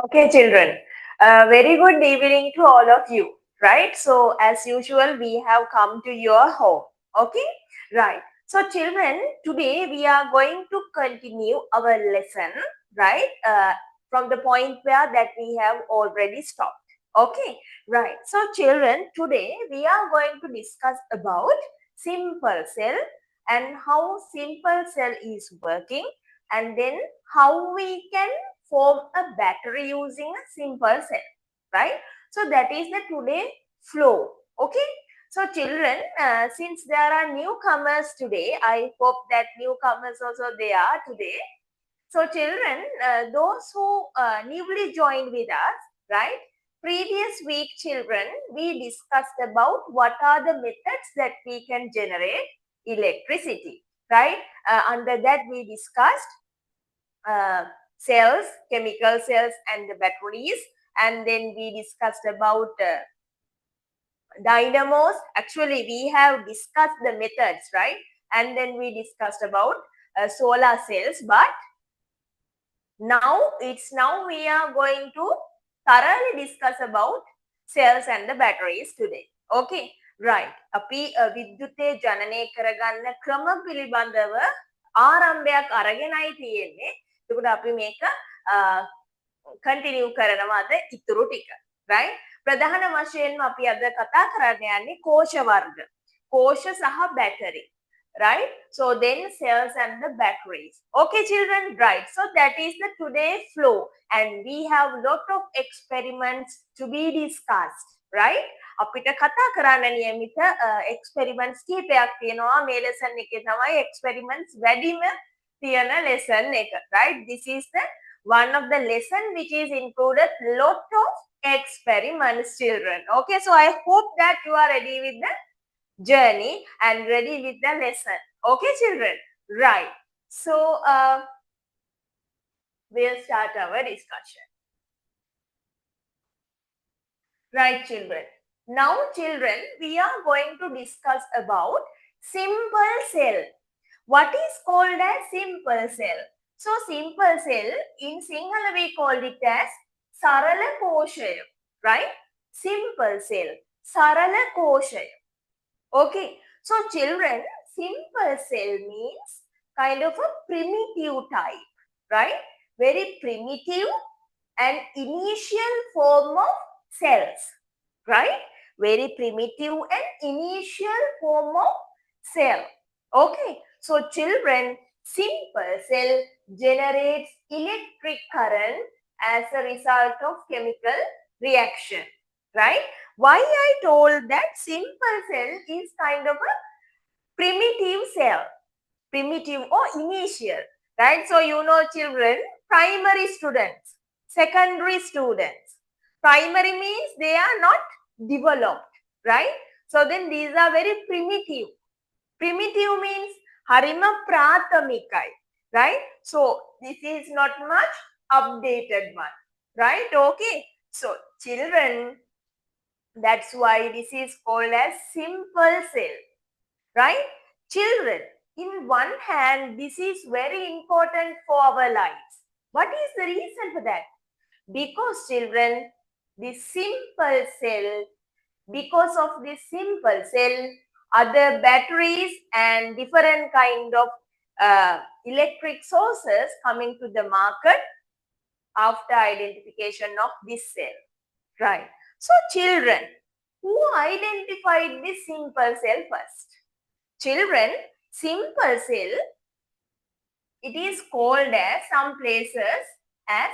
Okay, children. Very good evening to all of you. Right. So, as usual, we have come to your home. Okay. Right. So, children, today we are going to continue our lesson. Right. From the point where that we have already stopped. Okay. Right. So, children, today we are going to discuss about simple cell and how simple cell is working, and then how we can form a battery using a simple cell, right? So that is the today flow. Okay. So children, since there are newcomers today, I hope that newcomers also they are today. So children, those who newly joined with us, right? Previous week, children, we discussed about what are the methods that we can generate electricity, right? Under that we discussed cells, chemical cells and the batteries, and then we discussed about dynamos. Actually, we have discussed the methods, right? And then we discussed about solar cells, but now we are going to thoroughly discuss about cells and the batteries today. Okay, right. අපි විද්‍යුතය ජනනය කරගන්න ක්‍රම පිළිබඳව ආරම්භයක් අරගෙනයි තියෙන්නේ. එතකොට අපි මේක continue කරනවා අද ඉතුරු ටික. right? ප්‍රධාන වශයෙන්ම අපි අද කතා කරන්න යන්නේ කෝෂ වර්ග. කෝෂ සහ battery. Right? So then cells and the batteries. Okay, children, right. So that is the today flow, and we have lot of experiments to be discussed. Right? අපිට කතා කරන්න නියමිත experiments කීපයක් තියෙනවා. මේ lesson එකේ තමයි experiments වැඩිම තියෙන lesson එක. Right? This is the one of the lesson which is included lot of experiments, children. Okay, so I hope that you are ready with the journey and ready with the lesson. Okay, children? Right. So, we'll start our discussion. Right, children. Now, children, we are going to discuss about simple cell. What is called as simple cell? So, simple cell, in Sinhala we called it as Sarala Koshaya. Right? Simple cell. Sarala Koshaya. Okay, so children, simple cell means kind of a primitive type, right? Very primitive and initial form of cells, right? Very primitive and initial form of cell. Okay, so children, simple cell generates electric current as a result of chemical reaction, right? Why I told that simple cell is kind of a primitive cell, primitive or initial, right? So you know, children, primary students, secondary students. Primary means they are not developed, right? So then these are very primitive. Primitive means harima prathamikai, right? So this is not much updated one, right? Okay. So children, that's why this is called as simple cell, right? Children, in one hand, this is very important for our lives. What is the reason for that? Because children, this simple cell, because of this simple cell, other batteries and different kind of electric sources coming to the market after identification of this cell, right? So children, who identified this simple cell first? Children, simple cell, it is called as some places as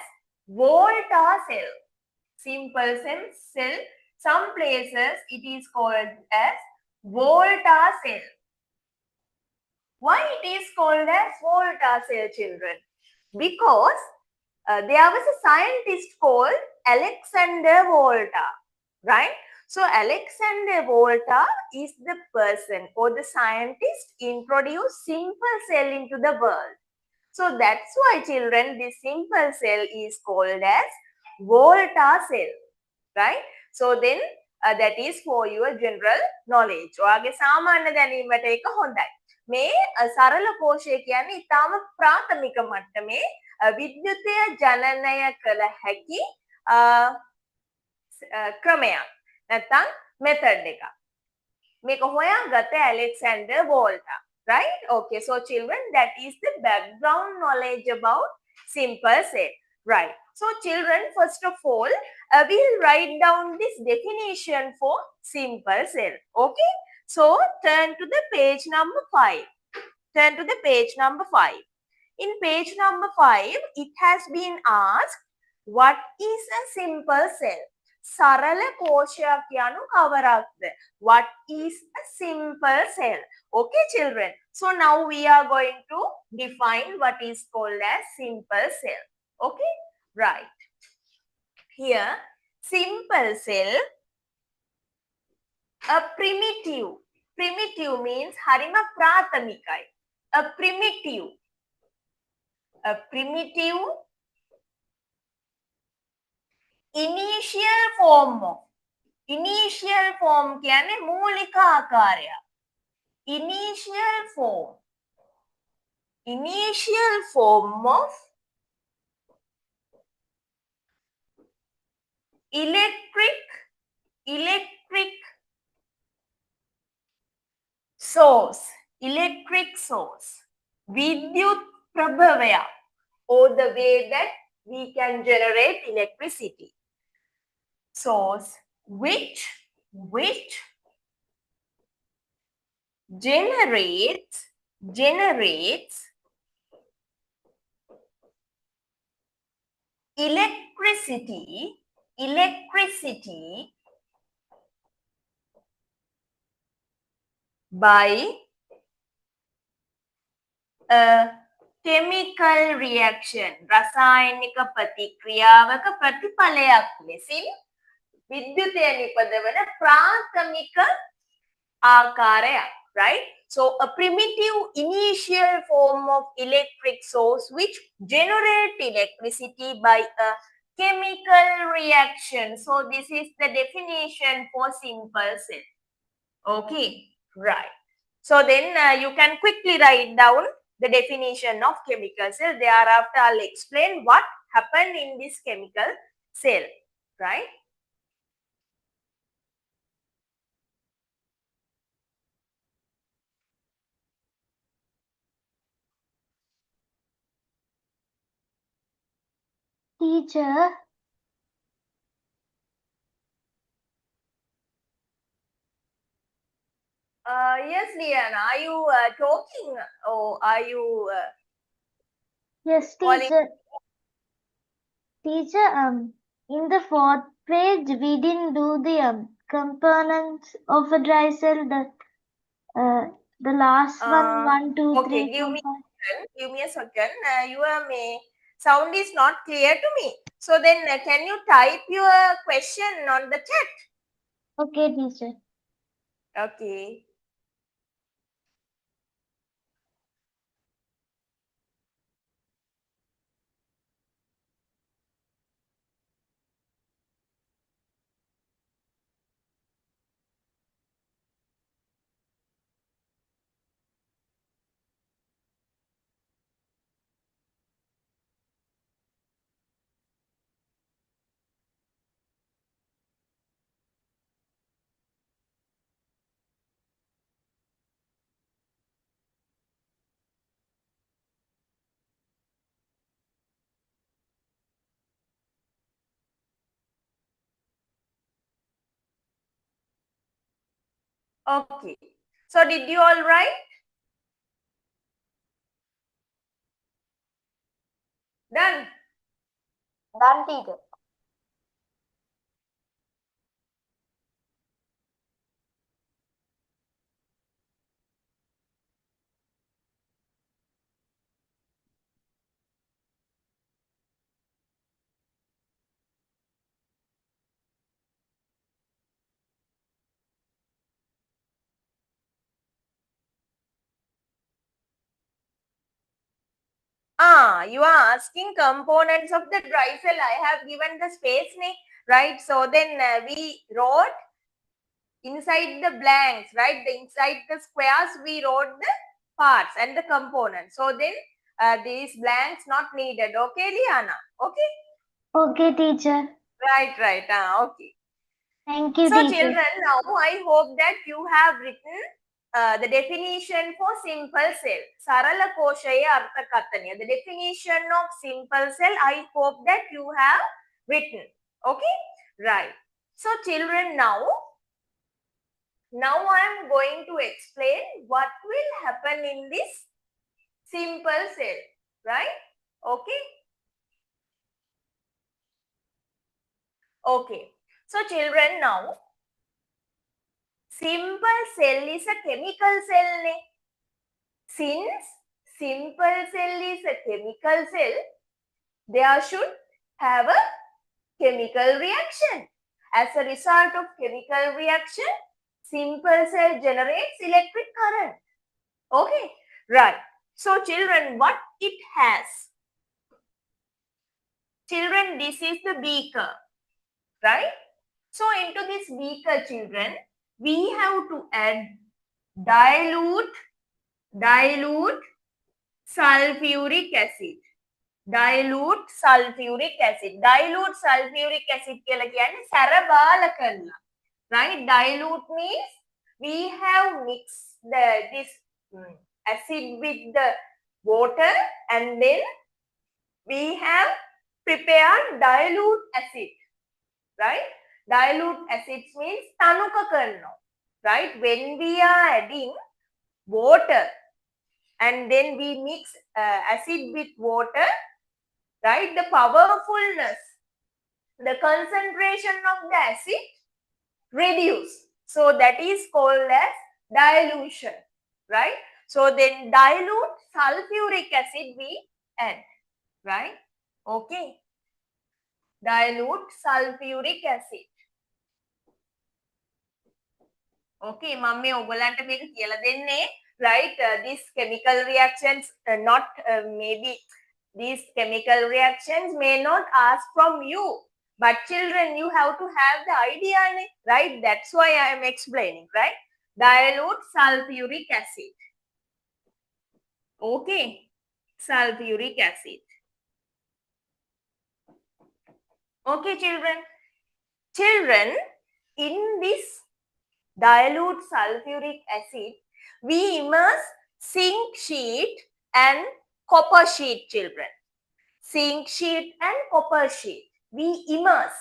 Volta cell. Simple cell, some places it is called as Volta cell. Why it is called as Volta cell, children? Because there was a scientist called Alexander Volta, right? So Alexander Volta is the person or the scientist introduced simple cell into the world. So that's why, children, this simple cell is called as Volta cell, right? So then that is for your general knowledge. ඔයාගේ සාමාන්‍ය දැනීමට ඒක හොඳයි. මේ සරල කෝෂය කියන්නේ ඊටාම ප්‍රාථමික මට්ටමේ විද්‍යුතය ජනනය කළ හැකි ක්‍රමයක්. නැත්නම් මෙතඩ් එකක්. මේක හොයාගත්ත Alexander Volta. Right? Okay, so children, that is the background knowledge about simple cell. Right. So children, first of all, we'll write down this definition for simple cell. Okay. So turn to the page number 5. Turn to the page number 5. In page number 5, it has been asked, what is a simple cell? සරල කෝෂයක් යනු කවරක්ද? What is a simple cell? Okay, children. So now we are going to define what is called as simple cell. Okay, right. Here, simple cell, a primitive. Primitive means harima pratamikai. A primitive initial form කියන්නේ මූලික ආකාරය. Initial form of electric source. Vidyut prabhavaya, or the way that we can generate electricity. Source which generates electricity by a chemical reaction. රසායනික ප්‍රතික්‍රියාවක ප්‍රතිඵලයක් ලෙසින් විද්‍යුතය නිපදවන ප්‍රාථමික ආකාරයක්. Right? So a primitive initial form of electric source which generate electricity by a chemical reaction. So this is the definition for simple cell. Okay, right. So then you can quickly write down the definition of chemical cell. Thereafter I'll explain what happened in this chemical cell, right? Teacher, yes, Liana, are you talking or are you yes, calling? Teacher, in the 4th page, we didn't do the components of a dry cell. The last one, 1, 2, okay, 3, 4, 5. give me a second. Your sound is not clear to me. So then can you type your question on the chat? Okay, teacher. Okay. Okay. So did you all write? Done. Done, teacher. You are asking components of the dry cell. I have given the space, right? So then we wrote inside the blanks, right? Inside the squares, we wrote the parts and the components. So then these blanks not needed. Okay, Liana? Okay? Okay, teacher. Right. Okay. Thank you, So teacher. children, now I hope that you have written the definition for simple cell. Sarala koshaya artha kataniya. The definition of simple cell, I hope that you have written. Okay? Right. So children, now I am going to explain what will happen in this simple cell. Right? Okay? Okay. So children, now simple cell is a chemical cell. Since simple cell is a chemical cell, there should have a chemical reaction. As a result of chemical reaction, simple cell generates electric current. Okay, right. So children, what it has? Children, this is the beaker, right? So into this beaker, children, we have to add dilute sulfuric acid. Dilute sulfuric acid. Dilute sulfuric acid කියලා කියන්නේ සැර බාල කරලා. Right? Dilute means we have mixed this acid with the water and then we have prepared dilute acid. Right? Dilute acid means තනුක කරනවා. Right? When we are adding water and then we mix acid with water, right, the powerfulness, the concentration of the acid reduce. So that is called as dilution, right? So then dilute sulfuric acid we add, right? Okay. Dilute sulfuric acid. Okay, මම ඔයගලන්ට මේක කියලා දෙන්නේ, right? These chemical reactions not maybe these chemical reactions may not ask from you, but children, you have to have the idea, right? That's why I am explaining, right? Dilute sulfuric acid. Okay, sulfuric acid. Okay, children, in this dilute sulfuric acid, we immerse zinc sheet and copper sheet, children. Zinc sheet and copper sheet. We immerse,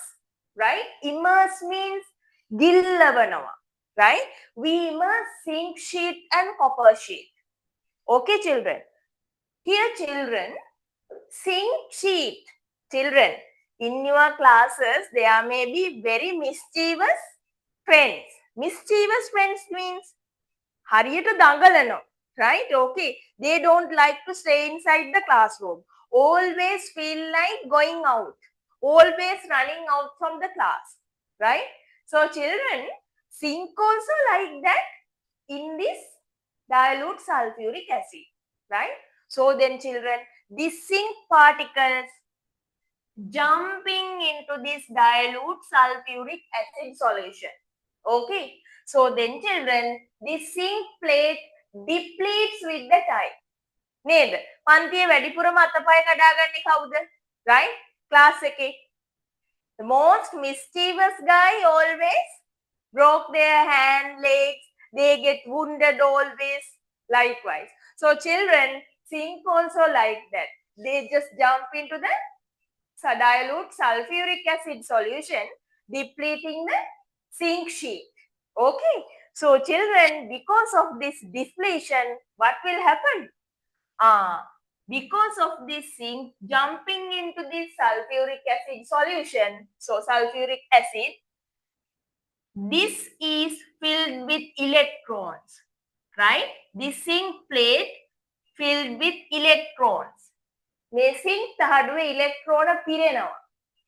right? Immerse means gillavaනවා, right? We immerse zinc sheet and copper sheet. Okay, children. Here, children, zinc sheet. Children, in your classes, there may be very mischievous friends. Mischievous friends means හරියට දඟලනවා, right? Okay, they don't like to stay inside the classroom, always feel like going out, always running out from the class, right? So children, zinc also like that in this dilute sulfuric acid, right? So then children, these zinc particles jumping into this dilute sulfuric acid solution. Okay, so then children, this zinc plate depletes with the time. නේද? පන්තියේ වැඩිපුරම අතපය කඩාගන්නේ කවුද? Right? Class එකේ. The most mischievous guy always broke their hand, legs, they get wounded always. Likewise. So children, zinc also like that. They just jump into the dilute sulfuric acid solution, depleting the zinc sheet. Okay. So children, because of this depletion, what will happen? Because of this zinc jumping into this sulfuric acid solution, so sulfuric acid, this is filled with electrons, right? This zinc plate filled with electrons. මේ zinc තහඩුවේ electron පිරෙනවා,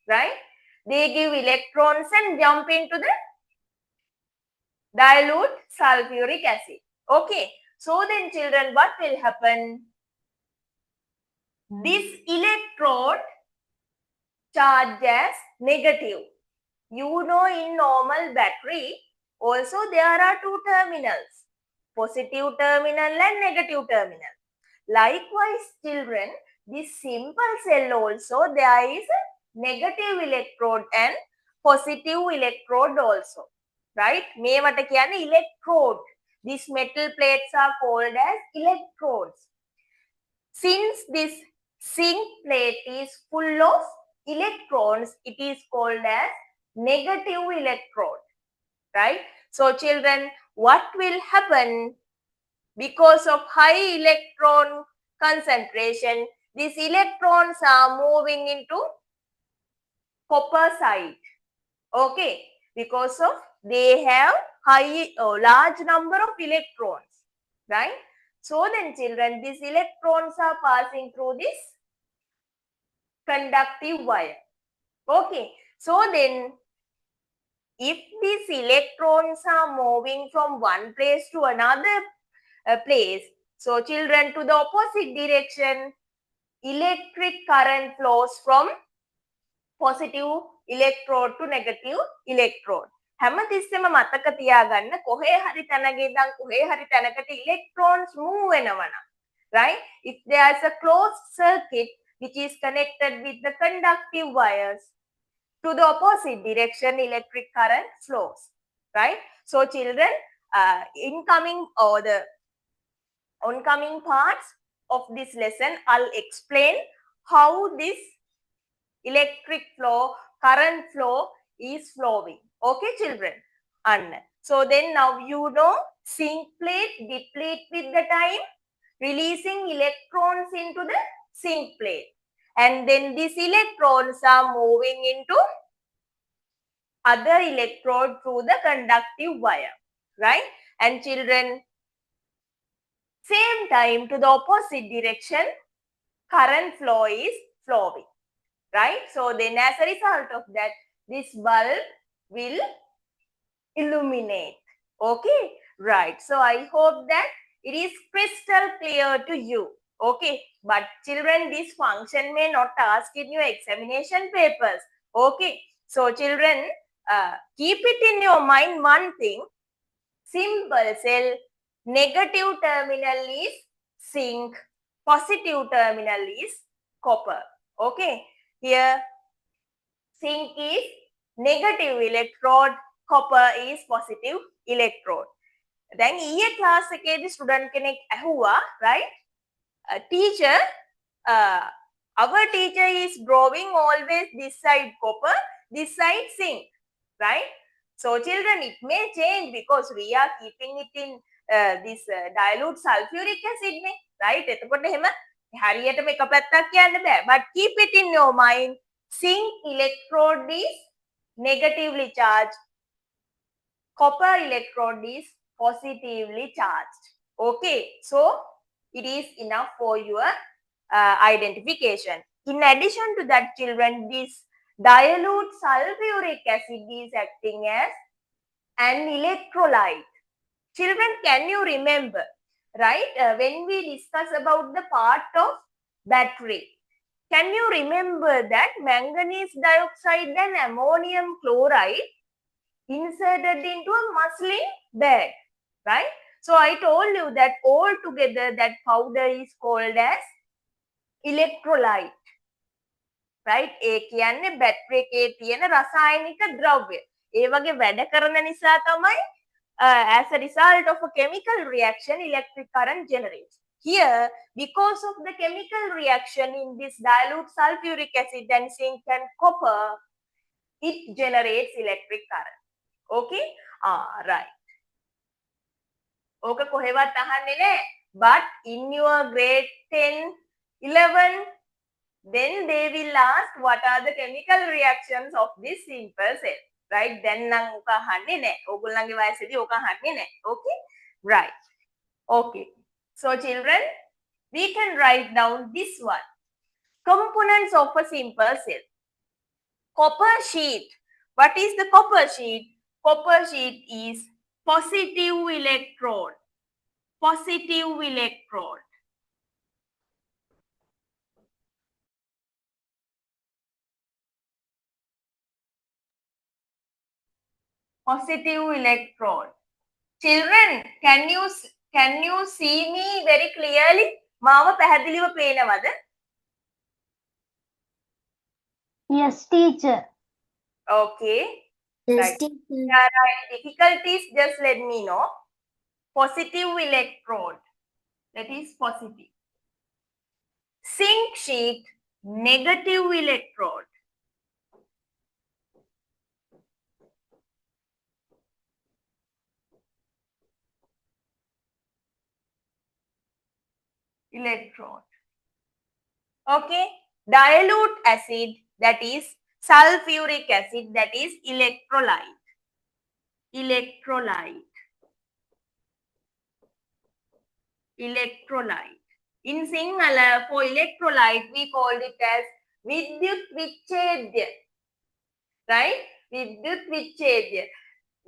right? They give electrons and jump into the dilute sulfuric acid. Okay. So then children, what will happen? This electrode charged as negative. You know, in normal battery, also there are two terminals, positive terminal and negative terminal. Likewise, children, this simple cell also, there is a negative electrode and positive electrode also. Right? මේවට කියන්නේ electrode. These metal plates are called as electrodes. Since this zinc plate is full of electrons, it is called as negative electrode, right? So children, what will happen because of high electron concentration? These electrons are moving into copper side, okay? Because of they have large number of electrons, right? So then children, these electrons are passing through this conductive wire. Okay, so then if these electrons are moving from one place to another place, so children, to the opposite direction, electric current flows from positive electrode to negative electrode. හැමතිස්සෙම මතක තියාගන්න කොහේ හරි තැනක ඉඳන් කොහේ හරි තැනකට electrons move වෙනවා නම්, right? If there is a closed circuit which is connected with the conductive wires, to the opposite direction electric current flows, right? So children, incoming or the oncoming parts of this lesson, I'll explain how this electric flow, current flow is flowing. Okay, children? And so then now you know zinc plate deplete with the time, releasing electrons into the zinc plate. And then these electrons are moving into other electrode through the conductive wire, right? And children, same time to the opposite direction, current flow is flowing, right? So then as a result of that, this bulb will illuminate. Okay, right. So I hope that it is crystal clear to you. Okay, but children, this function may not ask in your examination papers. Okay, so children, keep it in your mind one thing. Simple cell, negative terminal is zinc, positive terminal is copper. Okay, here zinc is negative electrode, copper is positive electrode. Then ඊයේ class එකේදී student කෙනෙක් ඇහුවා, right? Teacher, our teacher is drawing always this side copper, this side zinc, right? So children, it may change because we are keeping it in this dilute sulfuric acid, right? එතකොට එහෙම හරියටම එක පැත්තක් කියන්න බෑ. But keep it in your mind. Zinc electrode is negatively charged. Copper electrode is positively charged. Okay, so it is enough for your identification. In addition to that, children, this dilute sulfuric acid is acting as an electrolyte. Children, can you remember, right? When we discuss about the part of battery, can you remember that manganese dioxide and ammonium chloride inserted into a muslin bag, right? So I told you that all together that powder is called as electrolyte, right? ඒ කියන්නේ battery එකේ තියෙන රසායනික ද්‍රව්‍ය. ඒ වගේ වැඩ කරන නිසා තමයි as a result of a chemical reaction electric current generates. Here, because of the chemical reaction in this dilute sulfuric acid and zinc and copper, it generates electric current. Okay? Right. Okay, කොහෙවත් අහන්නේ නැහැ. But in your grade 10, 11, then they will ask what are the chemical reactions of this simple cell. Right? Then නම් ඔක අහන්නේ නැහැ. ඕගොල්ලන්ගේ වයසේදී ඔක අහන්නේ නැහැ. Okay? Right. Okay. So children, we can write down this one. Components of a simple cell. Copper sheet. What is the copper sheet? Copper sheet is positive electrode. Positive electrode. positive electrode. Children, can you see me very clearly? මාව පැහැදිලිව පේනවද? Yes, teacher. Okay. Yes, Right. teacher. There are any difficulties, just let me know. Positive electrode. That is positive. Zinc sheet, negative electrode. Electrode. Okay. Dilute acid, that is sulfuric acid, that is electrolyte. Electrolyte. Electrolyte. In Sinhala, for electrolyte, we called it as Vidyut Vichedya. Right? Vidyut Vichedya.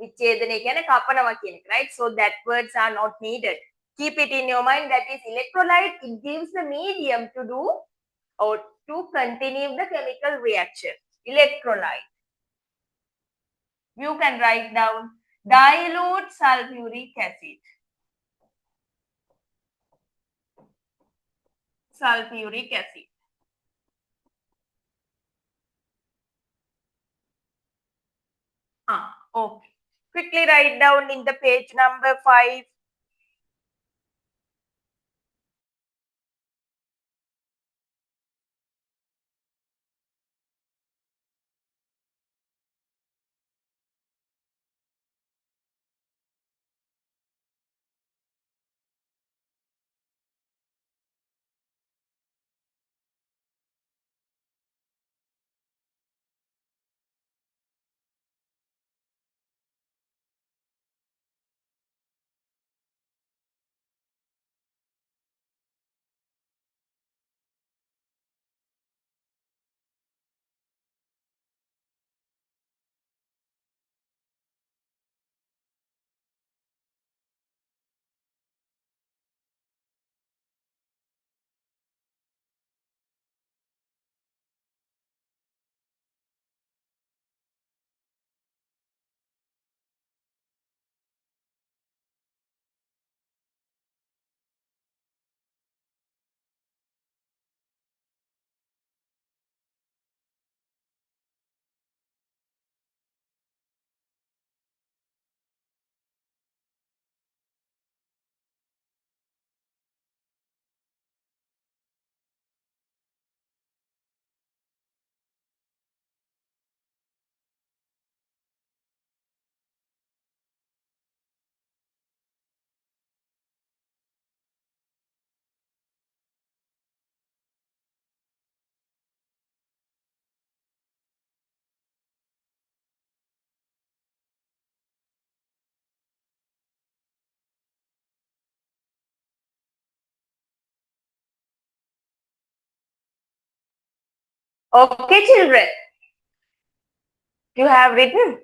Vichedana කියන්නේ කපනවා කියන එක, right? So that words are not needed. Keep it in your mind, that is electrolyte. It gives the medium to do or to continue the chemical reaction. Electrolyte. You can write down dilute sulfuric acid. Sulfuric acid. Okay. Quickly write down in the page number 5. Okay, children. You have written.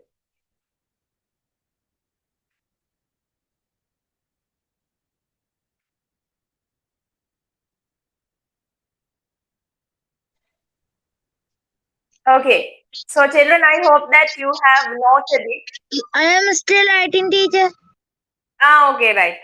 Okay. So, children, I hope that you have noted it. I am still writing, teacher. Okay, right.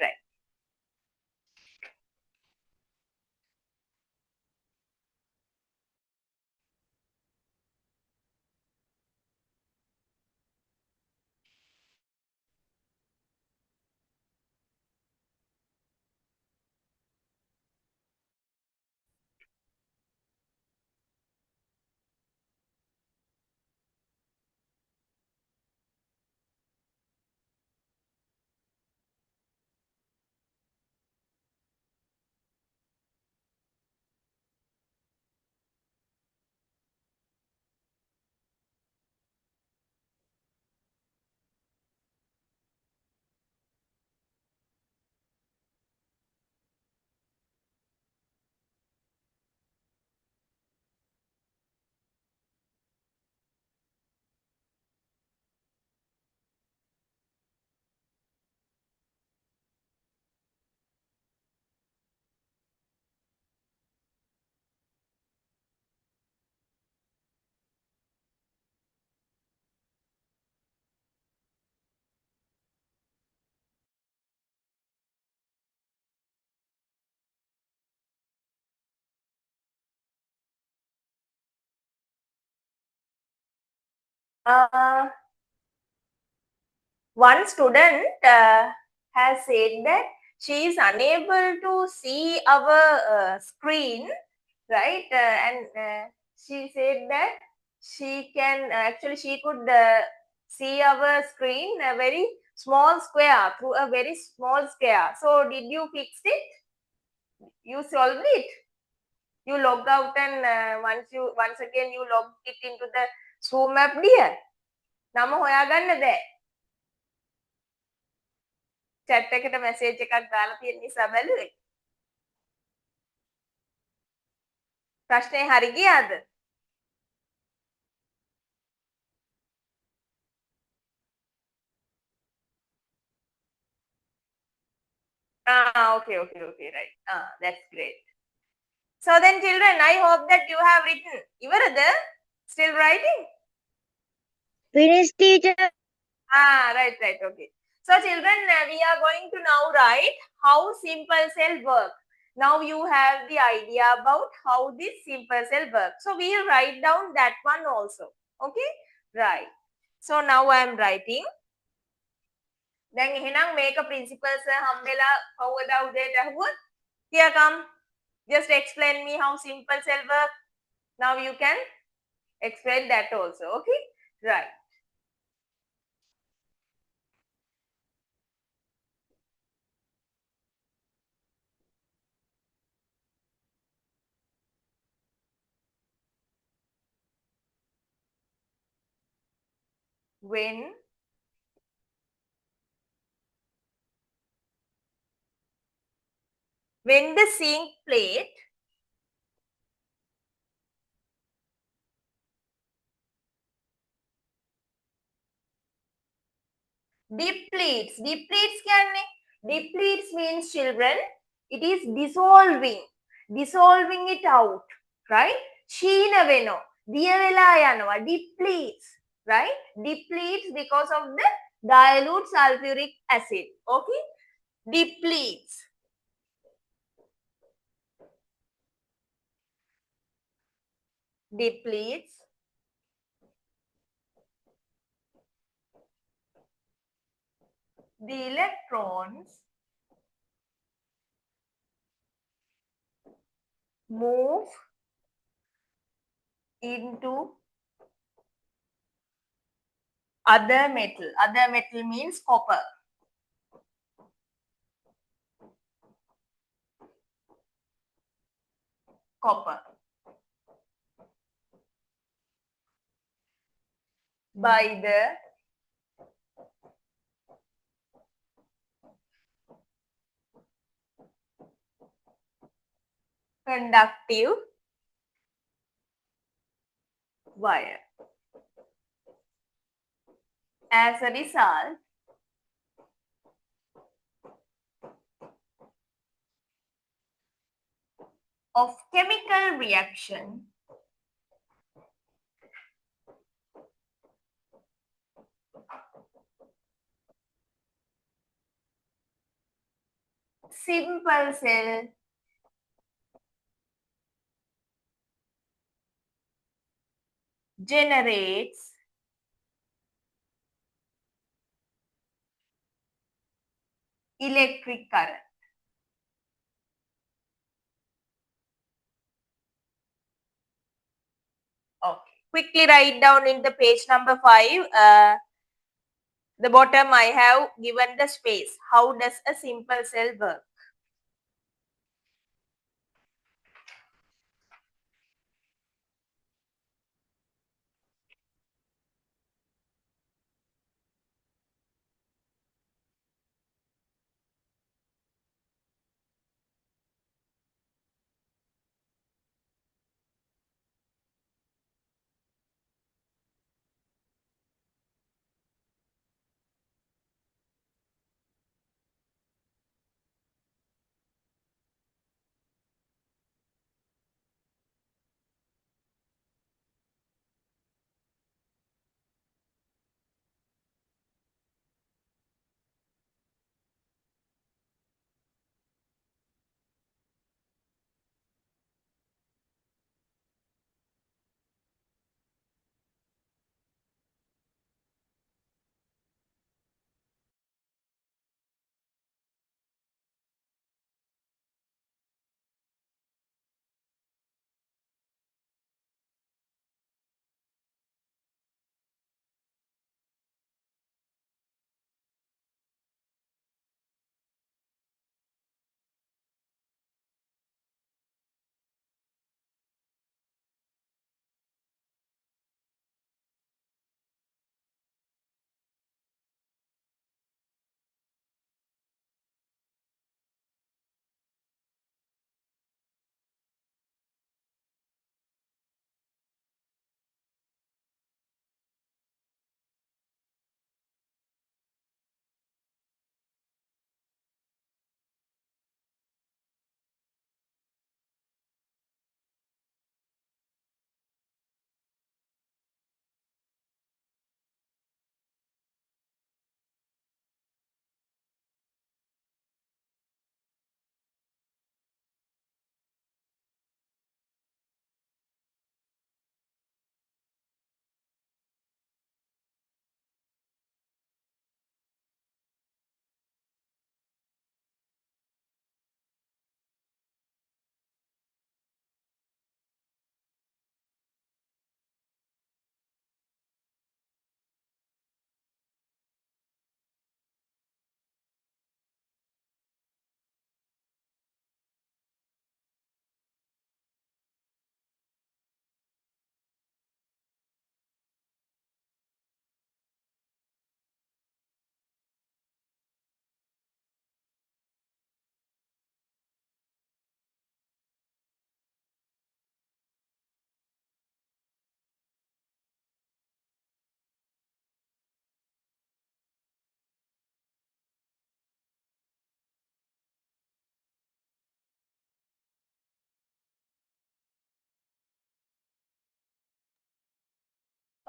One student has said that she is unable to see our screen, right? And she said that she can actually she could see our screen a very small square through a very small square. So did you fix it? You solved it? You logged out and once again you logged it into the Zoom app, dear. නම හොයාගන්නද? chat එකට message එකක් දාලා තියෙන නිසා බැලුවේ. ප්‍රශ්නේ හරි ගියාද? Okay, right. That's great. So then children, I hope that you have written. ඉවරද? Still writing? Finish, teacher. Right, okay. So children, we are going to now write how simple cell work. Now you have the idea about how this simple cell works. So we will write down that one also. Okay? Right. So now I am writing. දැන් එහෙනම් මේක principles හම්බෙලා කවුද උදේට ඇහුවොත්? Here come. Just explain me how simple cell work. Now you can explain that also. Okay? Right. When the zinc plate depletes means children it is dissolving it out, right? ක්ෂීණ වෙනවා, දිය වෙලා යනවා, depletes, right? Depletes because of the dilute sulfuric acid. Okay? Depletes. The electrons move into other metal. Other metal means copper. By the conductive wire. As a result, of chemical reaction, simple cell generates electric current. Okay. Quickly write down in the page number 5. The bottom I have given the space. How does a simple cell work?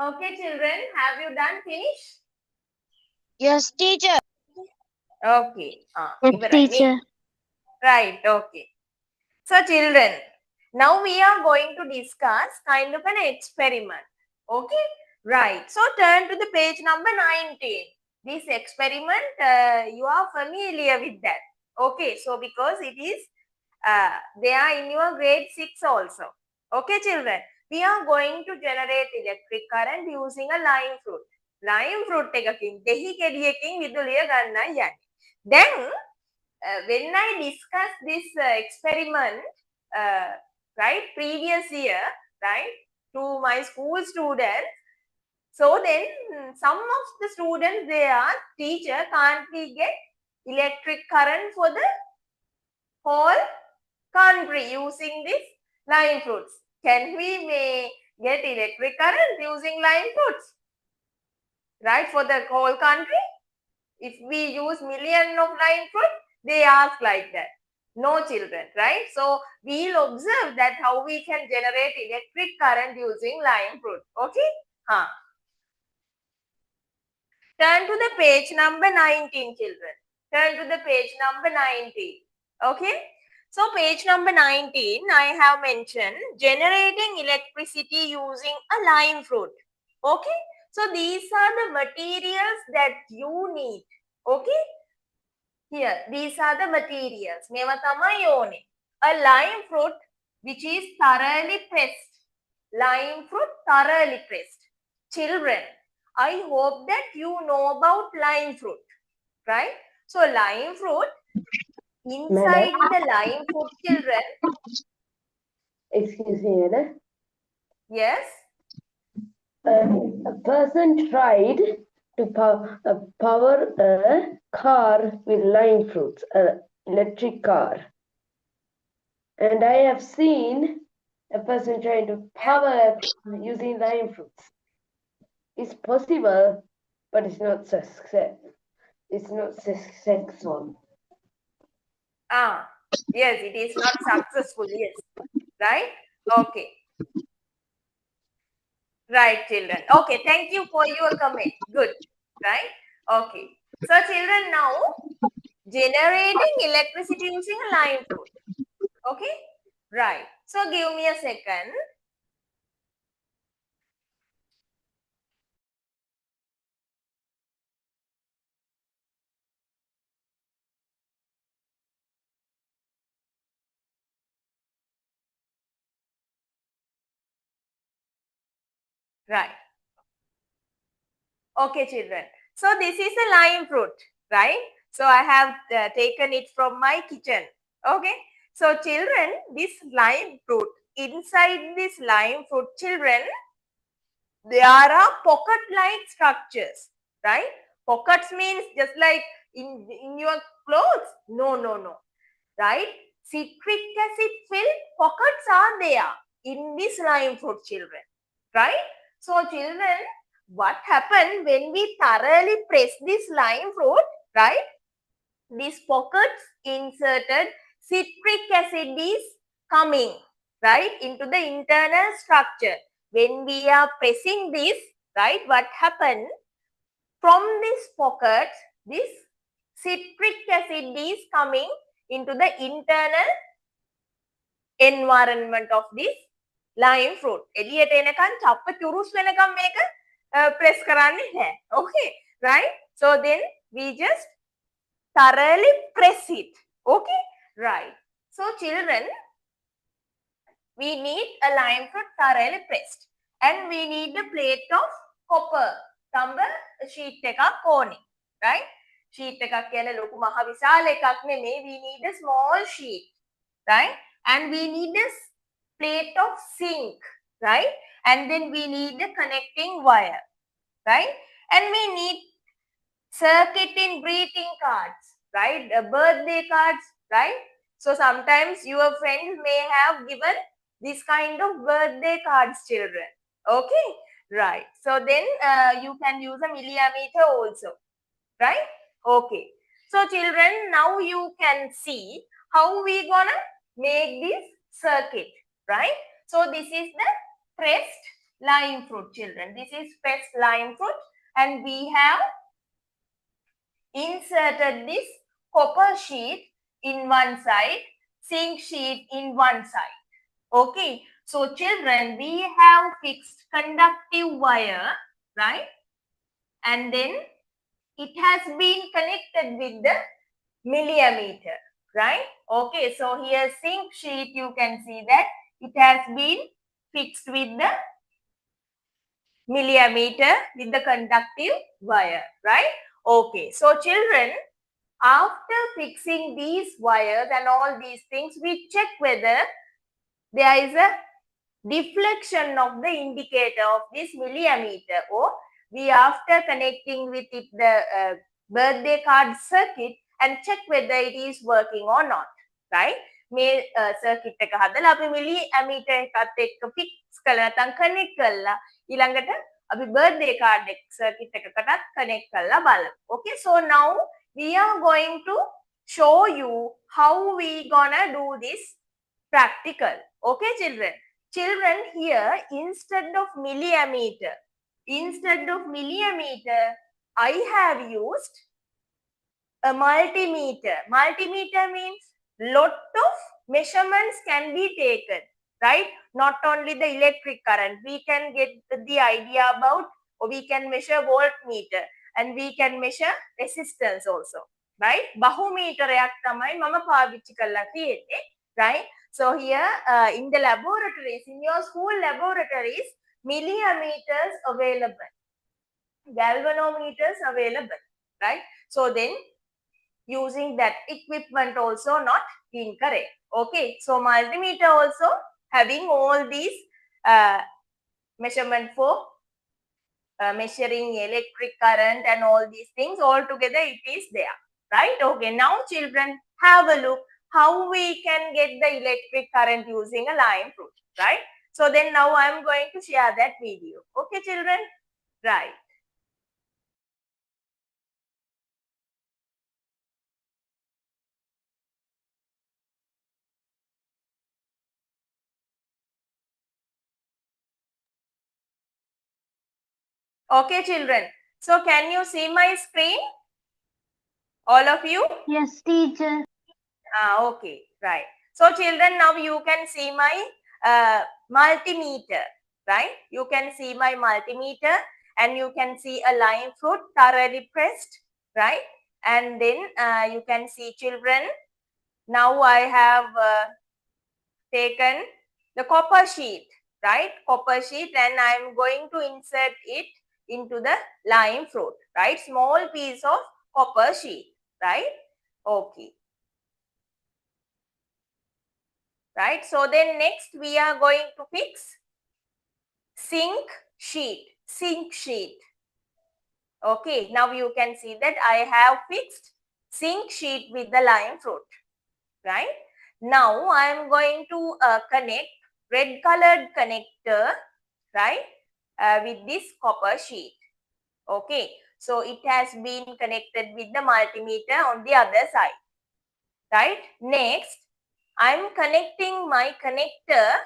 Okay, children, have you done finish? Yes, teacher. Okay. Yes, teacher. Right, okay. So children, now we are going to discuss kind of an experiment. Okay, right. So turn to the page number 19. This experiment, you are familiar with that. Okay, so because it is, they are in your grade 6 also. Okay children, we are going to generate electric current using a lime fruit. Lime fruit එකකින් දෙහි කෙඩියකින් විදුලිය ගන්න යන්නේ. Then when I discussed this experiment, right, previous year, right, to my school students, so then some of the students, they are, teacher, can't we get electric current for the whole country using this lime fruits? Can we get electric current using lime fruits, right, for the whole country? If we use million of lime fruit, they ask like that. No children, right? So we'll observe that how we can generate electric current using lime fruit. Okay? Turn to the page number 19, children. Turn to the page number 19. Okay? So page number 19, I have mentioned generating electricity using a lime fruit. Okay? So these are the materials that you need. Okay? Here, these are the materials. මේවා තමයි ඕනේ. A lime fruit which is thoroughly pressed. Lime fruit thoroughly pressed. Children, I hope that you know about lime fruit, right? So lime fruit, inside Madam? the lime fruit, children, Excuse me, madam. yes, A person tried to power a car with lime fruits, an electric car. And I have seen a person trying to power a car using lime fruits. It's possible, but it's not success. It's not successful. yes, it is not successful, yes, right? Okay. Right, children. Okay, thank you for your comment. Good, right? Okay. So, children, now generating electricity using a lime fruit. Okay, right. So, give me a second. Right. Okay, children. So, this is a lime fruit, right? So, I have taken it from my kitchen. Okay. So, children, this lime fruit, inside this lime fruit, children, there are pocket-like structures, right? Pockets means just like in your clothes. No. Right? Citric acid filled pockets are there in this lime fruit, children. Right? So, children, what happened when we thoroughly press this lime fruit, right? These pockets inserted citric acid is coming, right, into the internal structure. When we are pressing this, right, what happened? From this pocket, this citric acid is coming into the internal environment of this lime fruit. එළියට එනකන් චප්ප චුරුස් වෙනකම් මේක press කරන්නේ නැහැ. Okay, right? So then we just thoroughly press it. Okay, right. So children, we need a lime fruit thoroughly pressed, and we need a plate of copper. Tamba sheet එකක් ඕනේ, right? Sheet එකක් කියන්නේ ලොකු මහ විශාල එකක් නෙමෙයි. We need a small sheet, right? And we need a plate of zinc, right? And then we need a connecting wire, right? And we need circuit in greeting cards, right? Birthday cards, right? So sometimes your friends may have given this kind of birthday cards, children. Okay, right. So then you can use a millimeter also, right? Okay. So children, now you can see how we gonna make this circuit, right? So this is the pressed lime fruit, children. This is fresh lime fruit, and we have inserted this copper sheet in one side, zinc sheet in one side. Okay, so children, we have fixed conductive wire, right? And then it has been connected with the millimeter, right? Okay, so here zinc sheet, you can see that it has been fixed with the millimeter with the conductive wire, right? Okay, so children, after fixing these wires and all these things, we check whether there is a deflection of the indicator of this millimeter, or we after connecting with it the birthday card circuit and check whether it is working or not, right? මේ circuit එක හදලා අපි millimeter එකත් එක්ක fix කරලා නැත්නම් connect කරලා ඊළඟට අපි birthday card circuit එකකටත් connect කරලා බලමු. Okay, so now we are going to show you how we gonna do this practical. Okay, children. Children, here instead of millimeter, I have used a multimeter. Multimeter means lot of measurements can be taken, right? Not only the electric current, we can get the idea about, or we can measure voltmeter, and we can measure resistance also, right? බහුමීටරයක් තමයි මම පාවිච්චි කරලා තියෙන්නේ, right? So here in the laboratories, in your school laboratories, millimeters available, galvanometers available, right? So then using that equipment also not incorrect. Okay, so multimeter also having all these measurement for measuring electric current and all these things all together, it is there, right? Okay, now children, have a look how we can get the electric current using a lime fruit, right? So then now I am going to share that video. Okay, children, right? Okay, children. So can you see my screen? All of you? Yes, teacher. Okay, right. So children, now you can see my multimeter, right? You can see my multimeter, and you can see a lime fruit thoroughly pressed, right? And then you can see, children, now I have taken the copper sheet, right? Copper sheet, and I am going to insert it into the lime fruit, right? Small piece of copper sheet, right? Okay. Right. So then next we are going to fix zinc sheet. Okay. Now you can see that I have fixed zinc sheet with the lime fruit, right? Now I am going to connect red colored connector, right, with this copper sheet. Okay. So it has been connected with the multimeter on the other side, right? Next, I'm connecting my connector,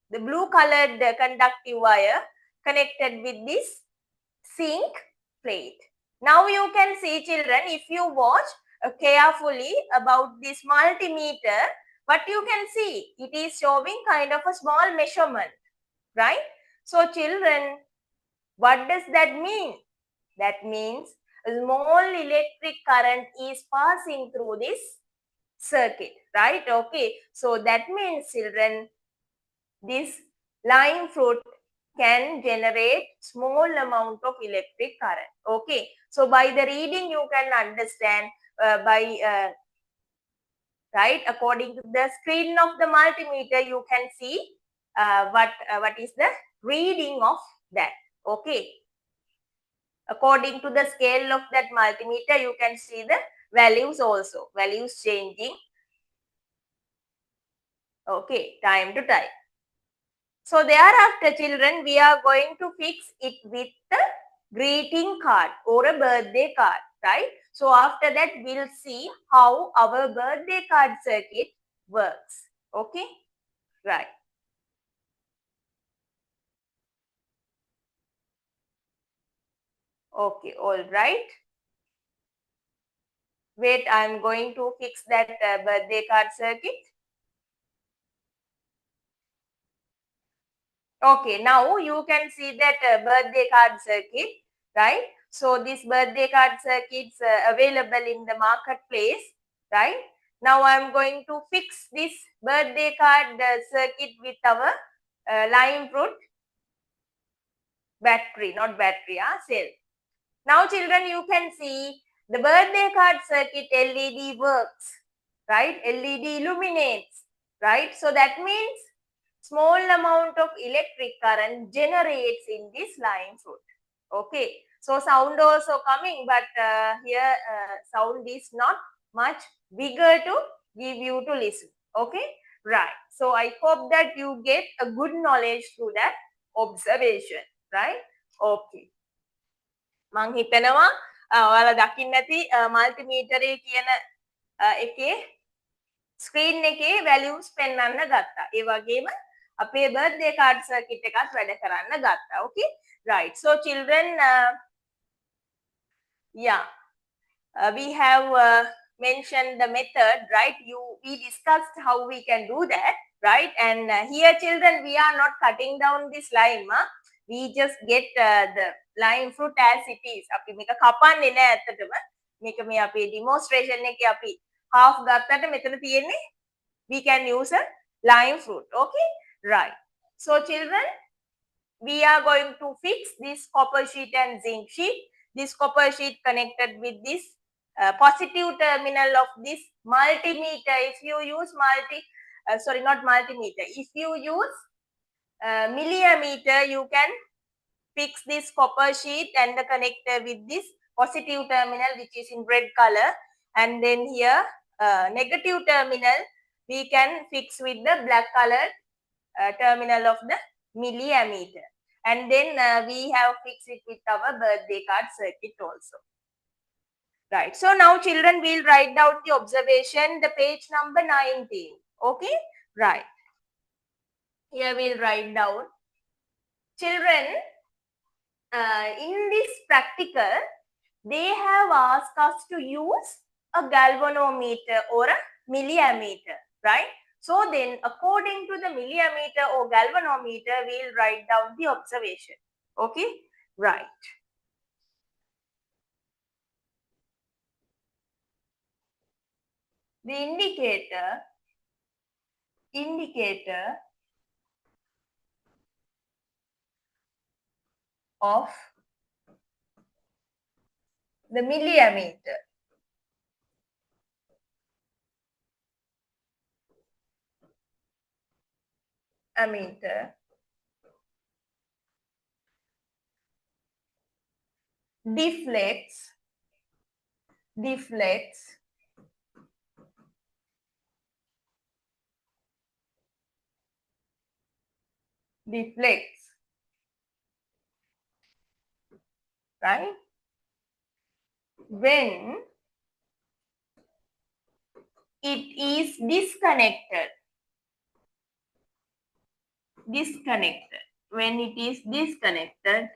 the blue colored conductive wire, connected with this zinc plate. Now you can see, children, if you watch carefully about this multimeter, what you can see, it is showing kind of a small measurement, right? So children, what does that mean? That means a small electric current is passing through this circuit, right? Okay, so that means, children, this lime fruit can generate small amount of electric current. Okay, so by the reading you can understand right, according to the screen of the multimeter you can see what is the reading of that. Okay, according to the scale of that multimeter you can see the values also, values changing. Okay, time to time. So thereafter, children, we are going to fix it with the greeting card or a birthday card, right? So after that, we'll see how our birthday card circuit works. Okay, right. Okay, all right. Wait, I'm going to fix that birthday card circuit. Okay, now you can see that birthday card circuit, right? So this birthday card circuit is available in the marketplace, right? Now I'm going to fix this birthday card circuit with our lime fruit battery, not battery, cell. Now children, you can see the birthday card circuit LED works, right? LED illuminates, right? So that means small amount of electric current generates in this lime fruit. Okay, so sound also coming, but here sound is not much bigger to give you to listen. Okay, right. So I hope that you get a good knowledge through that observation, right? Okay. මං හිතනවා ඔයාලා දකින්න ඇති මල්ටිමීටරේ කියන එකේ screen එකේ values පෙන්වන්න ගත්තා. ඒ වගේම අපේ බර්ත්ඩේ කාඩ් සර්කිට් එකත් වැඩ කරන්න ගත්තා. Okay, right. So children, yeah, we have mentioned the method, right? We discussed how we can do that, right? And here children, we are not cutting down this lime. We just get the lime fruit as it is. අපි මේක කපන්නේ නෑ ඇත්තටම. මේක මේ අපේ demonstration එකේ අපි half ගත්තට මෙතන තියෙන්නේ we can use a lime fruit. Okay, right. So children, we are going to fix this copper sheet and zinc sheet. This copper sheet connected with this positive terminal of this multimeter. If you use not multimeter, if you use millimeter, you can fix this copper sheet and the connector with this positive terminal, which is in red color, and then here negative terminal we can fix with the black colored terminal of the millimeter, and then we have fixed it with our birthday card circuit also. Right. So now children will write down the observation, the page number 19. Okay. Right. Here we'll write down. Children, in this practical, they have asked us to use a galvanometer or a millimeter, right? So then according to the millimeter or galvanometer, we'll write down the observation. Okay, right. The indicator of the millimeter ammeter deflects right when it is disconnected. When it is disconnected,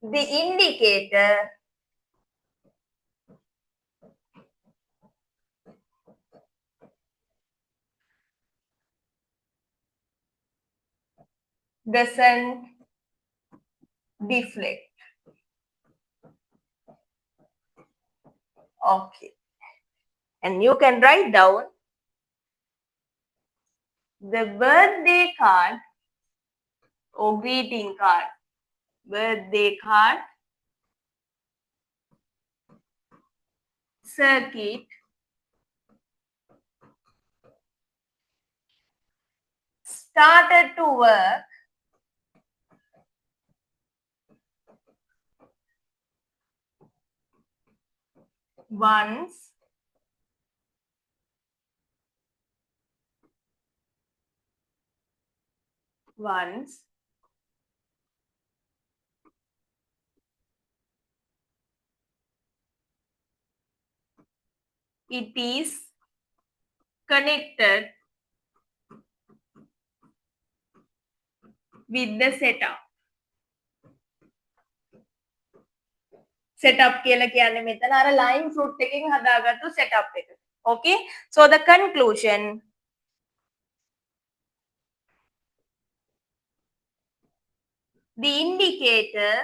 the indicator doesn't deflect. Okay. And you can write down the birthday card or greeting card. Birthday card circuit started to work once it is connected with the setup. Setup කියලා කියන්නේ මෙතන අර lime fruit එකෙන් හදාගත්තු setup එක. Okay? So the conclusion, the indicator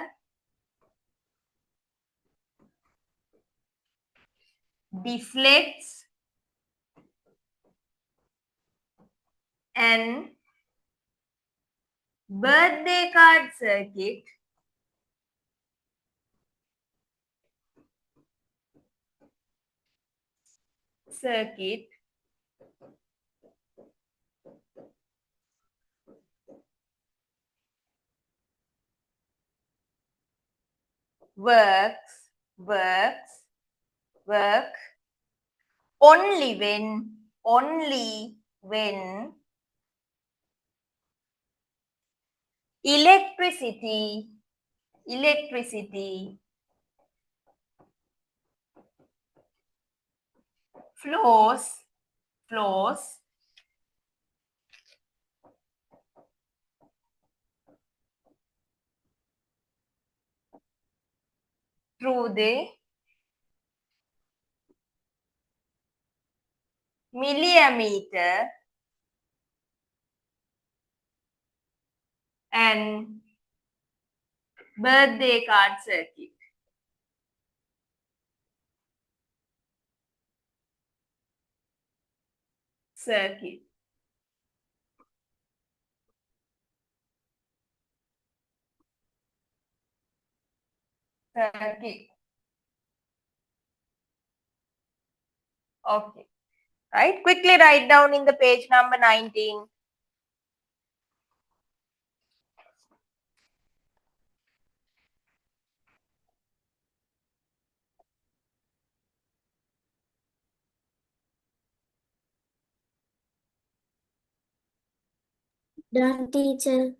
deflects an birthday card circuit work only when electricity flows through the millimeter and birthday card circuit. Okay. Right. Quickly write down in the page number 19. Done, teacher.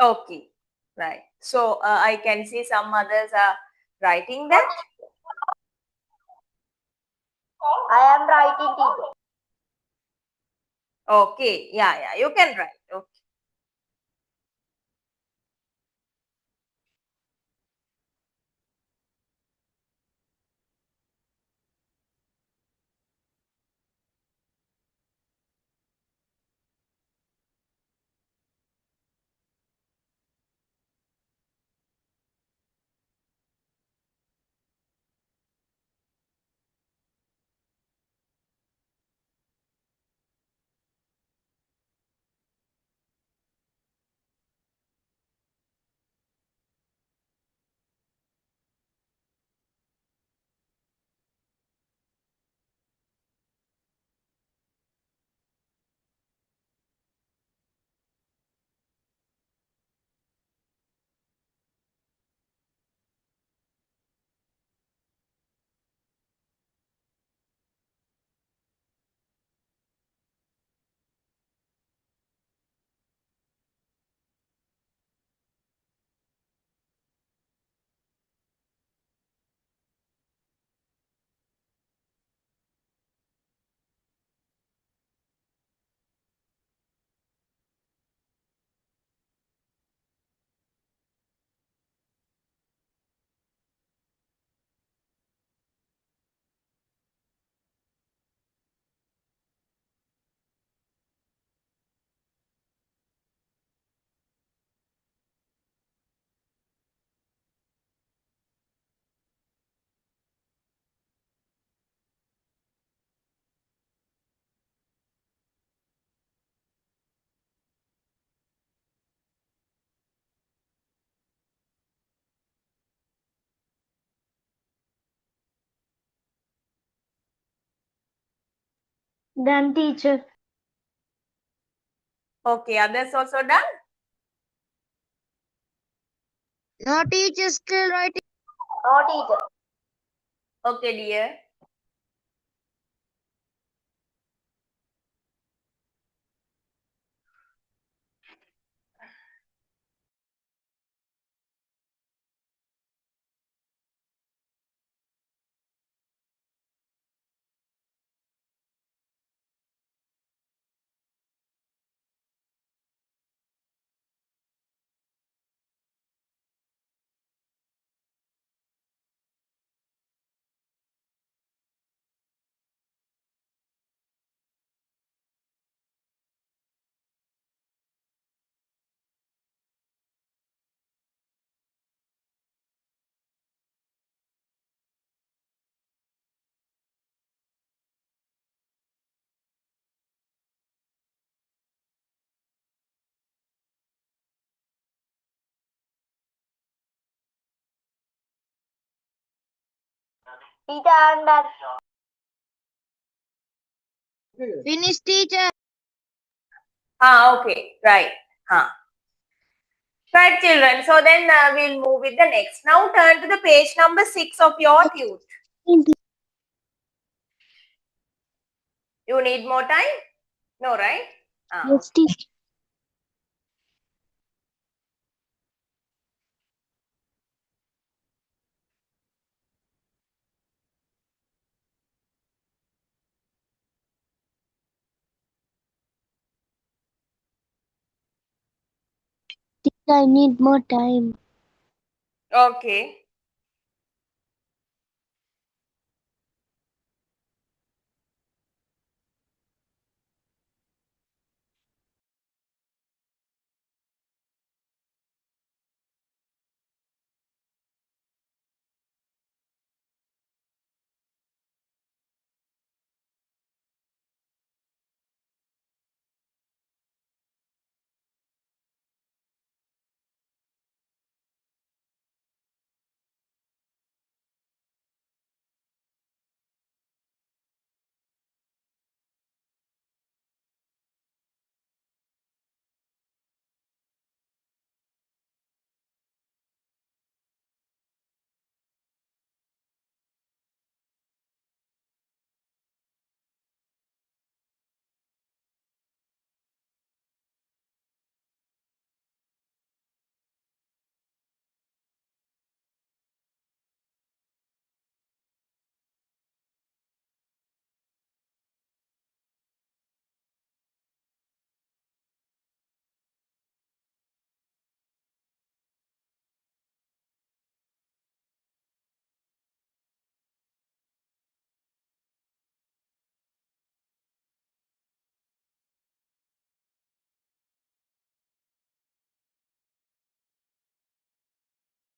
Okay. Right. So I can see some others are writing that. I am writing, teacher. Okay. Yeah. You can write. Okay. Done, teacher. Okay. Others also done? No, teacher, still writing. No, teacher. Okay, dear. Teacher, I'm done. Finish, teacher. Okay, right. Right, children. So then we'll move with the next. Now turn to the page number 6 of your tute. You need more time? No, right? Yes, teacher. I need more time. Okay.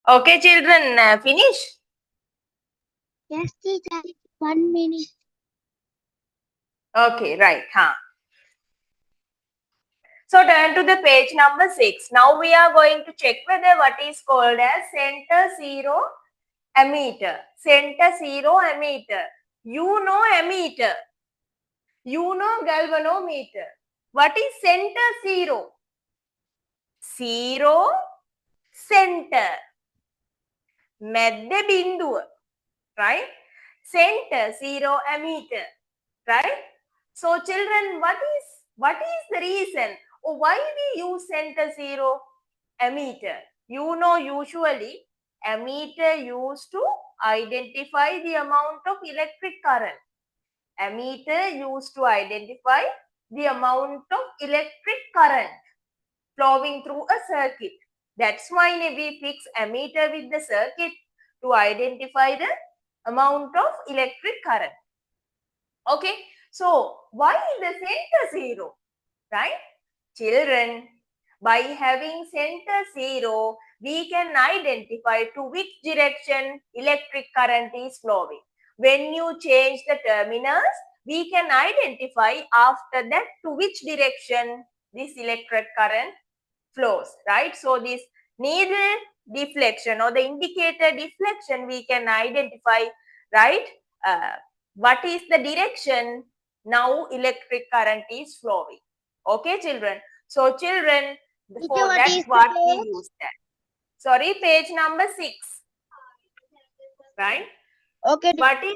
Okay, children, finish? Yes, teacher. 1 minute. Okay, right. So turn to the page number 6. Now we are going to check whether what is called as center zero ammeter. Center zero ammeter. You know ammeter. You know galvanometer. What is center zero? Zero center. Madhya binduwa. Right? Center zero ammeter. Right? So children, what is the reason or why we use center zero ammeter? You know, usually ammeter used to identify the amount of electric current. Ammeter used to identify the amount of electric current flowing through a circuit. That's why we fix ammeter with the circuit to identify the amount of electric current. Okay, so why the center zero, right? Children, by having center zero, we can identify to which direction electric current is flowing. When you change the terminals, we can identify after that to which direction this electric current flows, right? So this needle deflection or the indicator deflection, we can identify, right? What is the direction now electric current is flowing. Okay, children. So children, for what that is the what we page? use that. Sorry, page number 6. Right? Okay. What is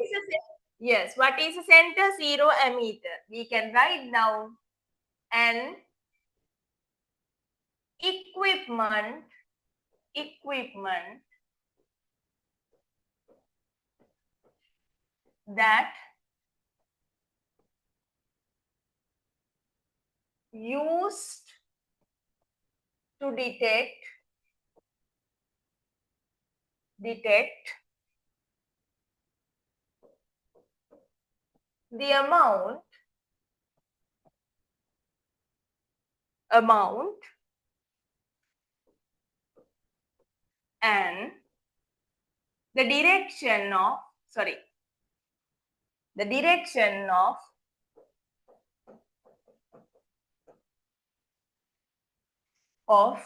the what is a center zero ammeter? We can write down an equipment that used to detect the amount and the direction of of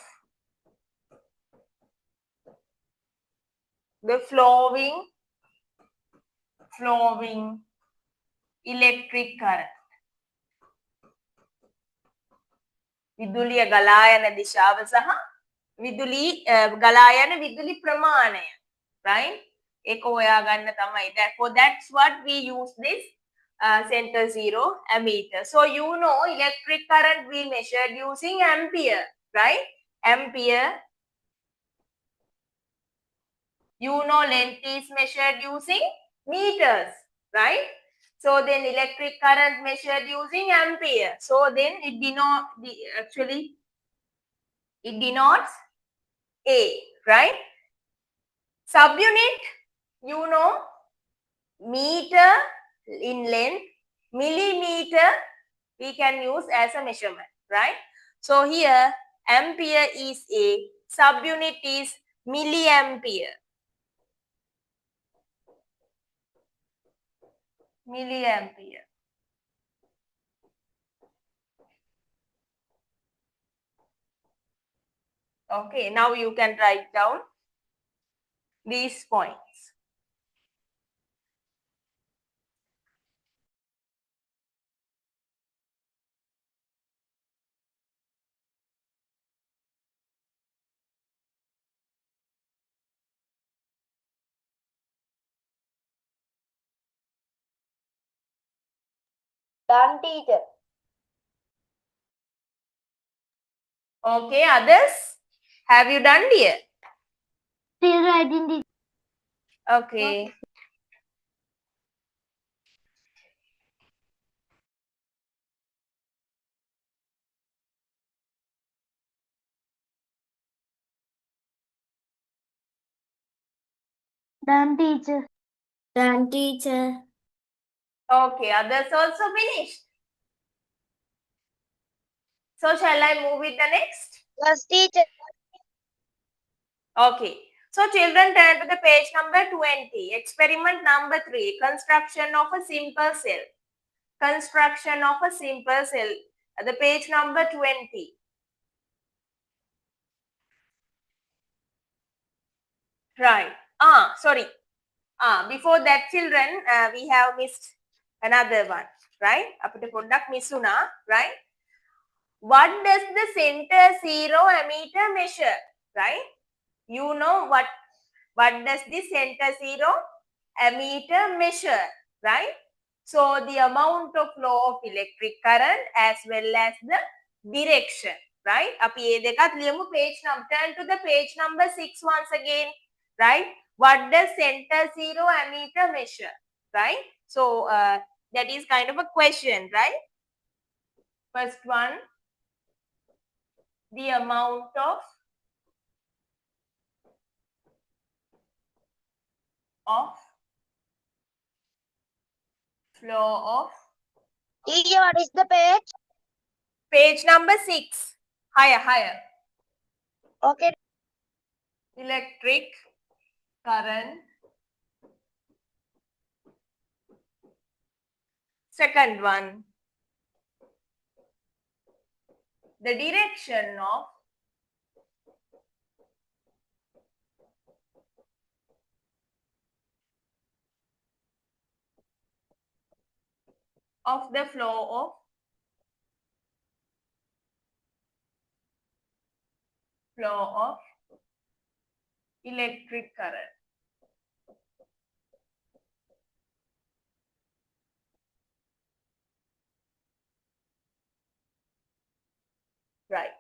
the flowing flowing electric current. විදුලිය ගලා යන දිශාව සහ විදුලි ගලා යන විදුලි ප්‍රමාණය, right? ඒක හොයාගන්න තමයි. Therefore that's what we use this center zero ammeter. So you know electric current we measured using ampere, right? Ampere. You know length is measured using meters, right? So then electric current measured using ampere. So then it denotes A, right? Subunit, you know, meter in length, millimeter we can use as a measurement, right? So here ampere is A, subunit is milliampere. Milliampere. Okay, now you can write down these points. Done, teacher. Okay, others? Have you done, dear? Still writing the Okay. done, teacher. Done, teacher. Okay, others also finished. So shall I move with the next? Yes, teacher. Okay. So children turn to the page number 20. Experiment number 3. Construction of a simple cell. Construction of a simple cell. The page number 20. Right. Sorry. Before that children, we have missed another one. Right? Apita pොඩ්ඩක් miss වුණා. Right? What does the center zero ammeter measure? Right? You know what does the center zero ammeter measure? Right? So the amount of flow of electric current as well as the direction. Right? අපි ඒ දෙකත් ලියමු page number. Turn to the page number 6 once again. Right? What does center zero ammeter measure? Right? So that is kind of a question, right? First one, the amount of flow of Teacher, what is the page? page number 6. Higher. Okay. Electric current. Second one, the direction of the flow of electric current. Right.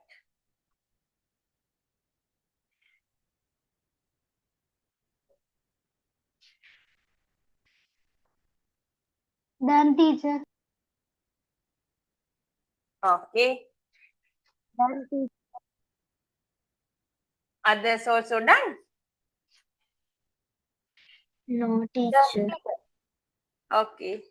Done, teacher. Okay. Done, teacher. Others also done. No, teacher. Okay.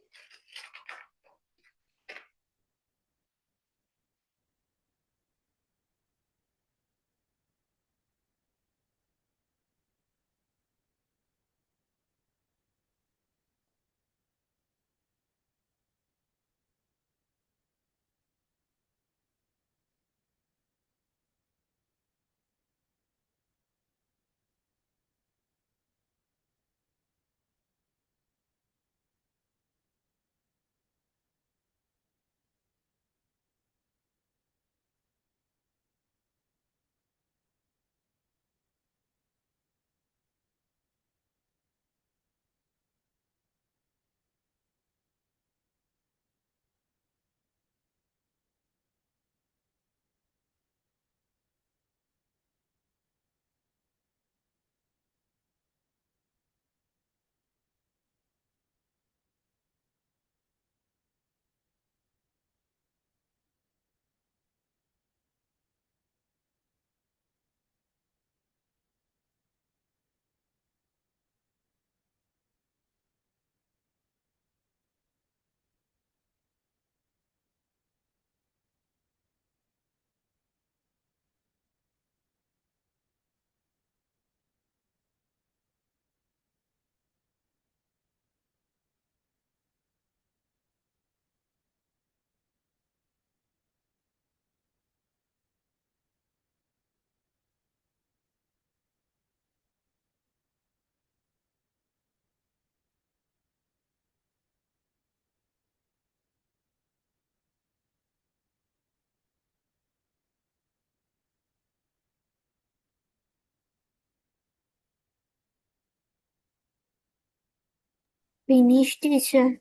Finish, teacher.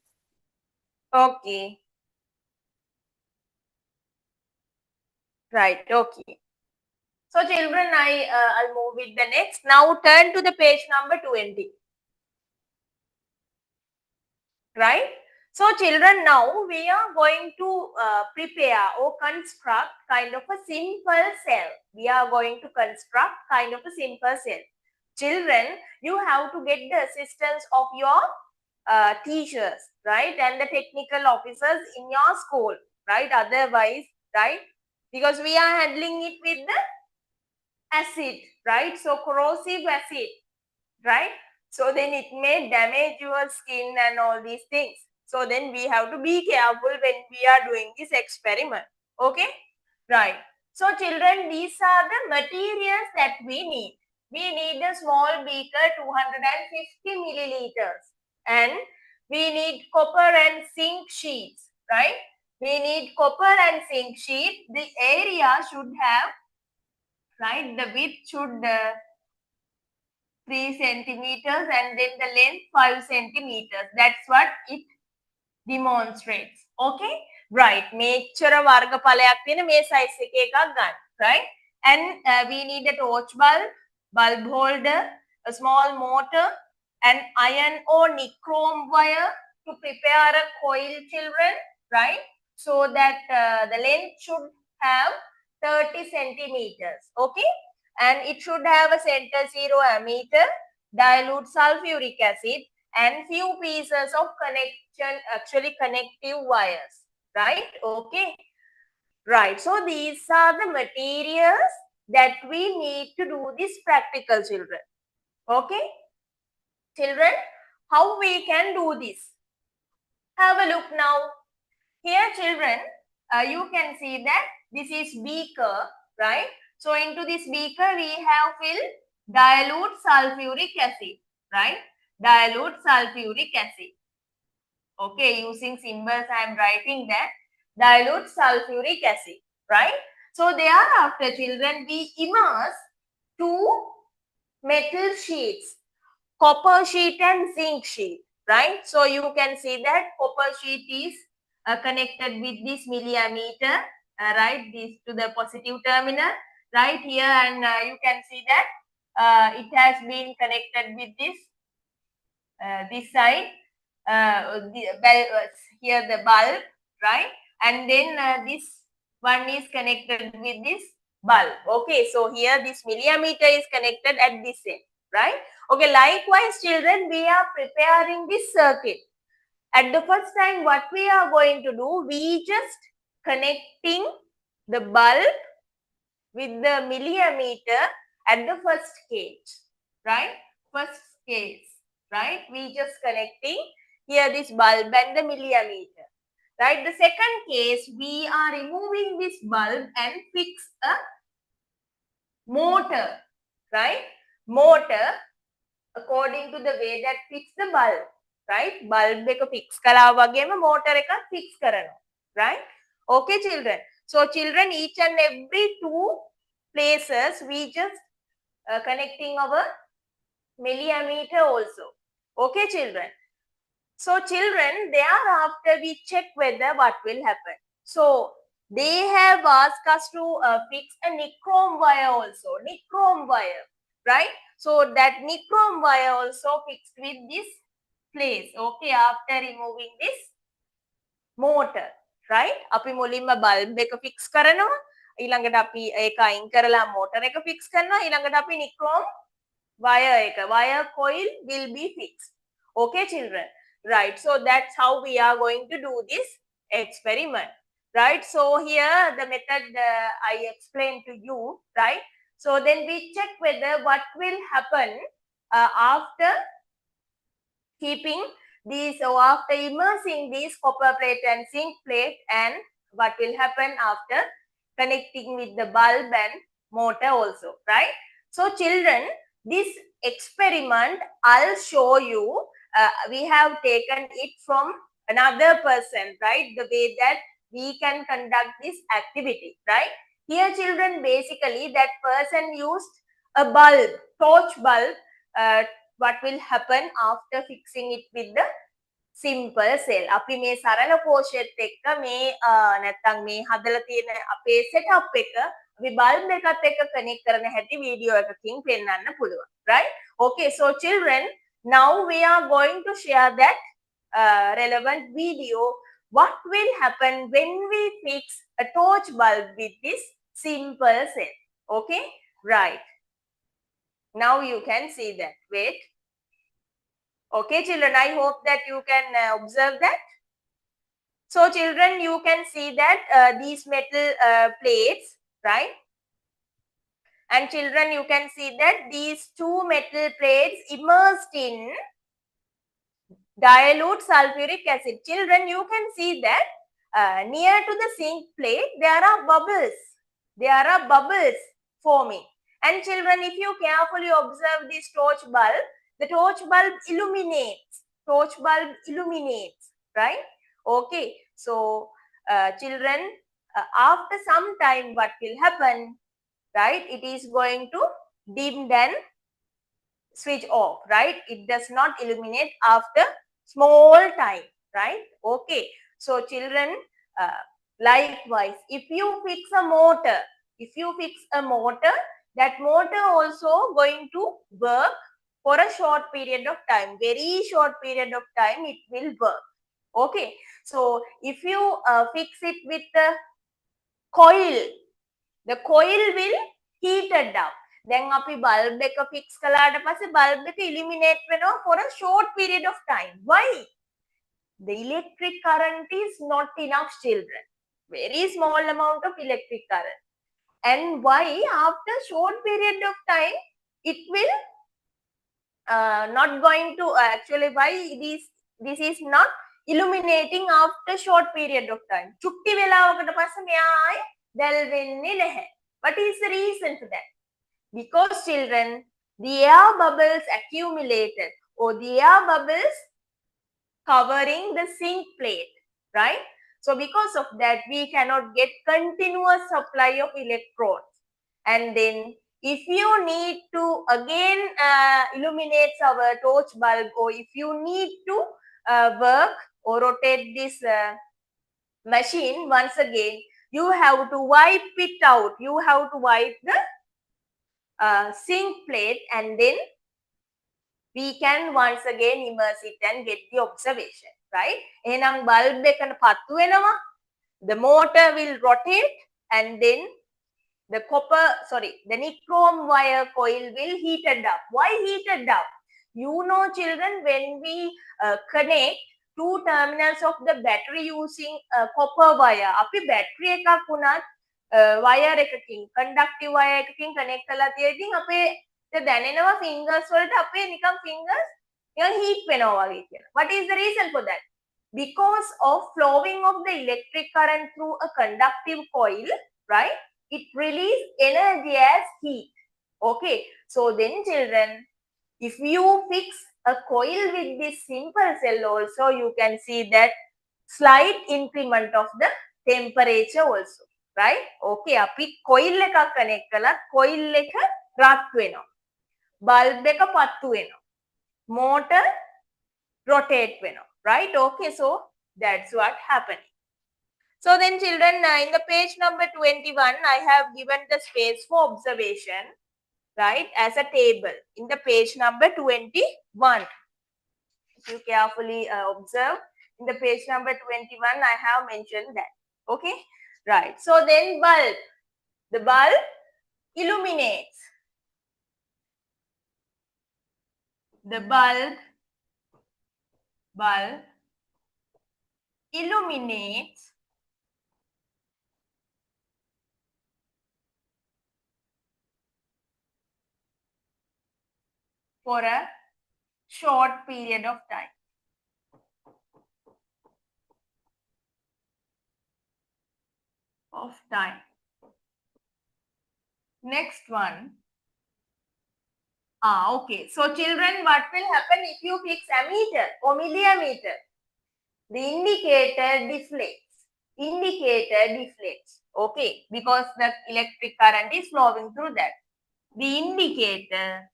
Okay. Right. Okay. So children, I'll move with the next. Now turn to the page number 20. Right. So children, now we are going to prepare or construct kind of a simple cell. We are going to construct kind of a simple cell. Children, you have to get the assistance of your teachers, right, and the technical officers in your school, right? Otherwise, right, because we are handling it with the acid, right? So corrosive acid, right? So then it may damage your skin and all these things. So then we have to be careful when we are doing this experiment. Okay, right. So children, these are the materials that we need. We need a small beaker, 250 milliliters, and we need copper and zinc sheets, right? We need copper and zinc sheet. The area should have, right, the width should 3 centimeters and then the length 5 centimeters. That's what it demonstrates. Okay, right. Mechara varga palayak thiyena me size එක එකක් ගන්න, right? And we need a torch bulb, bulb holder, a small motor, and iron or nichrome wire to prepare a coil, children, right? So that the length should have 30 centimeters. Okay, and it should have a center zero ammeter, dilute sulfuric acid, and few pieces of connective wires, right? Okay, right. So these are the materials that we need to do this practical, children. Okay, children, how we can do this? Have a look now. Here, children, you can see that this is beaker, right? So into this beaker we have filled dilute sulfuric acid, right? Dilute sulfuric acid. Okay, using symbols I am writing that dilute sulfuric acid, right? So thereafter, children, we immerse two metal sheets, copper sheet and zinc sheet, right? So you can see that copper sheet is connected with this milliammeter, right? This to the positive terminal, right here, and you can see that it has been connected with this side. Here the bulb, right? And then this one is connected with this bulb. Okay, so here this millimeter is connected at this end, right? Okay, likewise, children, we are preparing this circuit. At the first time, what we are going to do, we just connecting the bulb with the millimeter at the first cage, right? First cage, right? We just connecting here this bulb and the millimeter, right? The second case, we are removing this bulb and fix a motor, right? Motor according to the way that fix the bulb, right? Bulb එක fix කළා වගේම motor එක fix කරනවා, right? Okay, children. So children, each and every two places we just connecting our millimeter also. Okay, children. So children, thereafter we check whether what will happen. So they have asked us to fix a nichrome wire also, nichrome wire, right? So that nichrome wire also fixed with this place. Okay, after removing this motor, right? අපි මුලින්ම bulb එක fix කරනවා. ඊළඟට අපි ඒක අයින් කරලා motor එක fix කරනවා. ඊළඟට අපි nichrome wire coil will be fixed. Okay, children. Right. So that's how we are going to do this experiment. Right. So here the method I explained to you. Right. So then we check whether what will happen after keeping these, or after immersing these copper plate and zinc plate, and what will happen after connecting with the bulb and motor also, right? So children, this experiment I'll show you. We have taken it from another person, right? The way that we can conduct this activity, right? Here, children, basically that person used a bulb, torch bulb. What will happen after fixing it with the simple cell. අපි මේ සරල කෝෂයත් එක්ක මේ නැත්තම් මේ හදලා තියෙන අපේ setup එක අපි bulb එකත් එක්ක connect කරන හැටි වීඩියෝ එකකින් පෙන්වන්න පුළුවන්. Right? Okay, so children, now we are going to share that relevant video. What will happen when we fix a torch bulb with this simple cell? Okay, right. Now you can see that. Wait. Okay, children, I hope that you can observe that. So, children, you can see that these metal plates, right? And children, you can see that these two metal plates immersed in dilute sulfuric acid. Children, you can see that near to the zinc plate, there are bubbles. There are bubbles forming. And children, if you carefully observe this torch bulb, the torch bulb illuminates. Torch bulb illuminates, right? Okay. So, children, after some time, what will happen, right? It is going to dim then switch off, right? It does not illuminate after small time, right? Okay. So, children, likewise, if you fix a motor, that motor also going to work for a short period of time, very short period of time it will work. Okay. So, if you fix it with the coil will heated up. Then අපි bulb එක fix කළාට පස්සේ bulb එක illuminate වෙනවා for a short period of time. Why? The electric current is not enough, children. Very small amount of electric current. And why? After short period of time, it will not going to actually why this is not illuminating after short period of time. චුට්ටි වෙලාවකට පස්සේ මෙයා ආයේ දැල් වෙන්නේ නැහැ. What is the reason for that? Because, children, the air bubbles accumulated or the air bubbles covering the zinc plate, right? So, because of that, we cannot get continuous supply of electrons. And then, if you need to again illuminate our torch bulb, or if you need to work or rotate this machine once again, you have to wipe it out. You have to wipe the zinc plate, and then we can once again immerse it and get the observation, right? එහෙනම් bulb එකට පත්තු වෙනවා. The motor will rotate, and then the the nichrome wire coil will heated up. Why heated up? You know, children, when we connect two terminals of the battery using copper wire, අපි battery එකක් උනත් wire එකකින් conductive wire එකකින් connect කරලා තියෙද්දී අපේ දැනෙනවා fingers වලට අපේ නිකන් fingers නිකන් heat වෙනවා වගේ කියලා. What is the reason for that? Because of flowing of the electric current through a conductive coil, right? It releases energy as heat. Okay. So then, children, if you fix a coil with this simple cell also, you can see that slight increment of the temperature also, right? Okay, අපි coil එකක් connect කළා, coil එක රත් වෙනවා. bulb එක පත්තු වෙනවා. motor rotate වෙනවා, right? Okay, so that's what happened. So then, children, in the page number 21, I have given the space for observation, right, as a table in the page number 21. If you carefully observe, in the page number 21, I have mentioned that. Okay, right. So then, bulb. The bulb illuminates. The bulb illuminates for a short period of time. Next one. Okay. So, children, what will happen if you fix ammeter or millimeter? The indicator deflects. Okay. Because the electric current is flowing through that. The indicator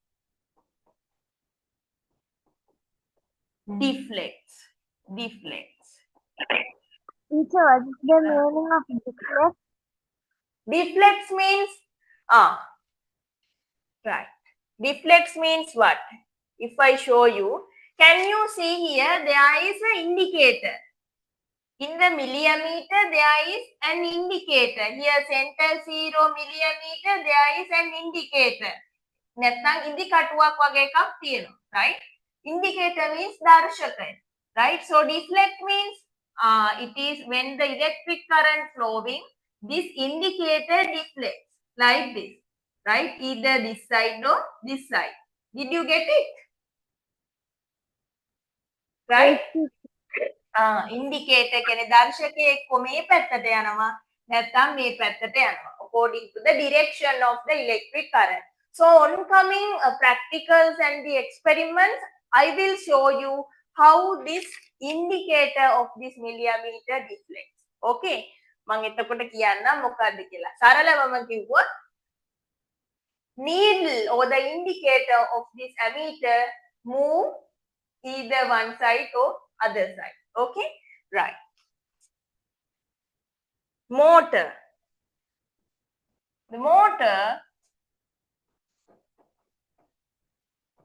deflects. deflects. Teacher, what is the meaning of deflect? Deflects means right. Deflects means what? If I show you, can you see here there is an indicator. In the millimeter, there is an indicator. Here, center 0 millimeter, there is an indicator. නැත්නම් ඉන්දි කටුවක් වගේ එකක් තියෙනවා. Right? Indicator means දර්ශකය. Right? So, deflect means it is when the electric current flowing, this indicator deflects like this. Right? Either this side or this side. Did you get it? Right? Indicator කියන්නේ දර්ශකයේ එක්ක මේ පැත්තට යනවා නැත්නම් මේ පැත්තට යනවා according to the direction of the electric current. So oncoming practicals and the experiments, I will show you how this indicator of this millimeter deflects. Okay? මම එතකොට කියන්නම් මොකක්ද කියලා. සරලවම කිව්වොත් needle or the indicator of this ammeter move either one side or other side. Okay, right. Motor. The motor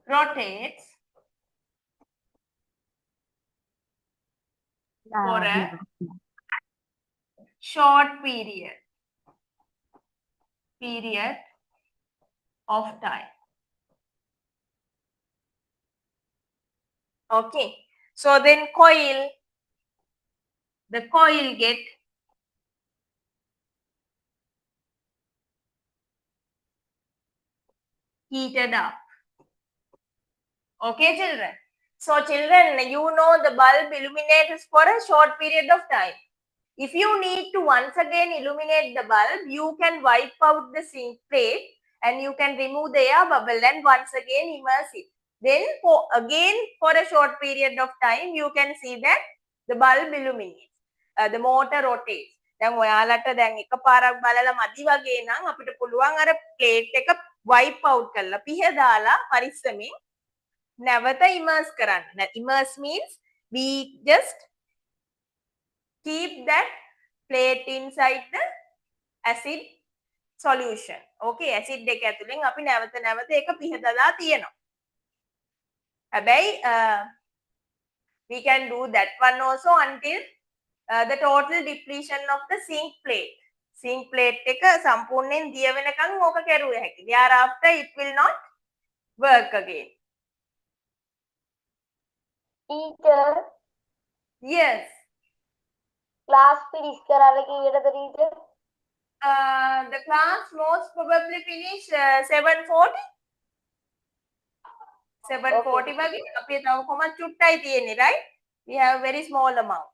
rotates for a short period of time. Okay, so then the coil get heated up. Okay, children. So children, you know the bulb illuminates for a short period of time. If you need to once again illuminate the bulb, you can wipe out the zinc plate and you can remove the air bubble and once again immerse it. Then for a short period of time, you can see that the bulb illuminates. The motor rotates. දැන් ඔයාලට දැන් එකපාරක් බලලා මදි වගේ නම් අපිට පුළුවන් අර ප්ලේට් එක wipe out කරලා පිහ දාලා පරිස්සමෙන් නැවත immerse කරන්න. Immerse means we just keep that plate inside the acid solution. Okay, acid එක ඇතුලෙන් අපි නැවත ඒක පිහදලා තියෙනවා. හැබැයි we can do that one also until the total depletion of the zinc plate. Zinc plate එක සම්පූර්ණයෙන් දිය වෙනකන් ඕක කරුවේ හැකි. Thereafter it will not work again. Teacher, Yes. class finish කරාද කීයටද teacher? The class most probably finish 7:40. 7:40 වගේ අපි තව කොහොමද චුට්ටයි තියෙන්නේ, right? We have very small amount.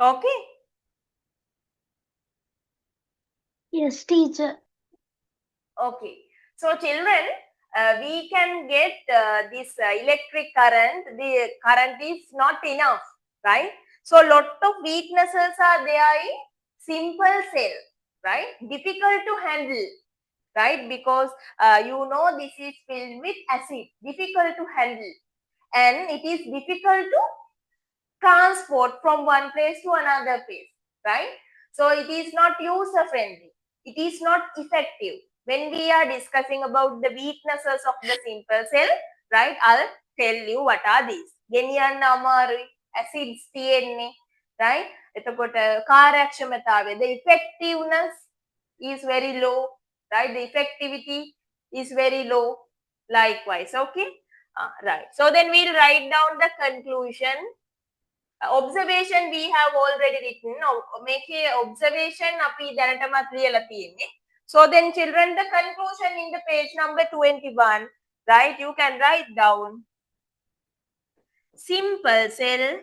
Okay. Yes, teacher. Okay. So children, we can get this electric current. The current is not enough, right? So lot of weaknesses are there in simple cell, right? Difficult to handle, right? Because you know this is filled with acid, difficult to handle, and it is difficult to transport from one place to another place, right? So it is not user friendly. It is not effective. When we are discussing about the weaknesses of the simple cell, right? I'll tell you what are these. ගෙනියන්න අමාරුයි, acids තියෙන්නේ, right? එතකොට කාර්යක්ෂමතාවය, the effectiveness is very low, right? The effectivity is very low. Likewise, okay? Right. So then we'll write down the conclusion. Observation we have already written. Make a observation api දැනටමත් ලියලා තියෙන්නේ. So then children, the conclusion in the page number 21, right? You can write down simple cell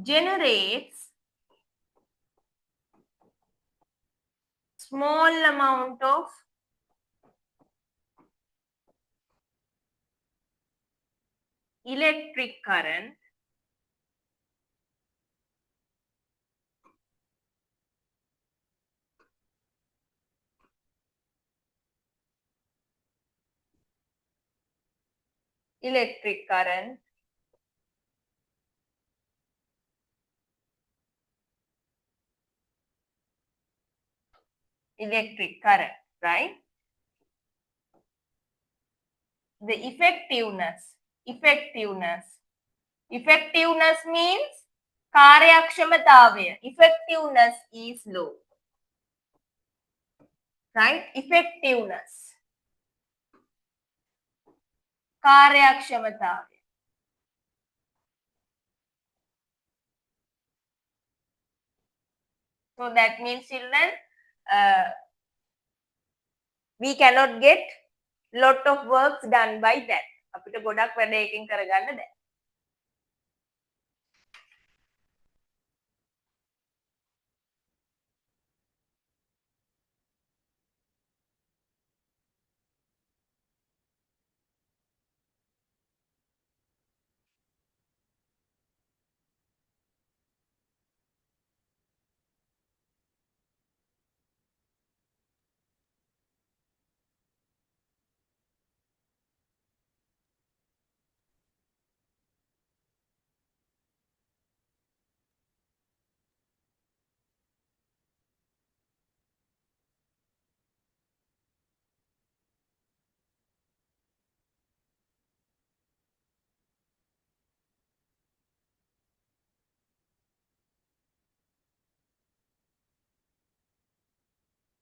generates small amount of electric current right? The effectiveness means කාර්යක්ෂමතාවය. Effectiveness is low, right? Effectiveness, කාර්යක්ෂමතාවය. So that means children, we cannot get lot of works done by that. අපිට ගොඩක් වැඩ එකකින් කරගන්න බෑ.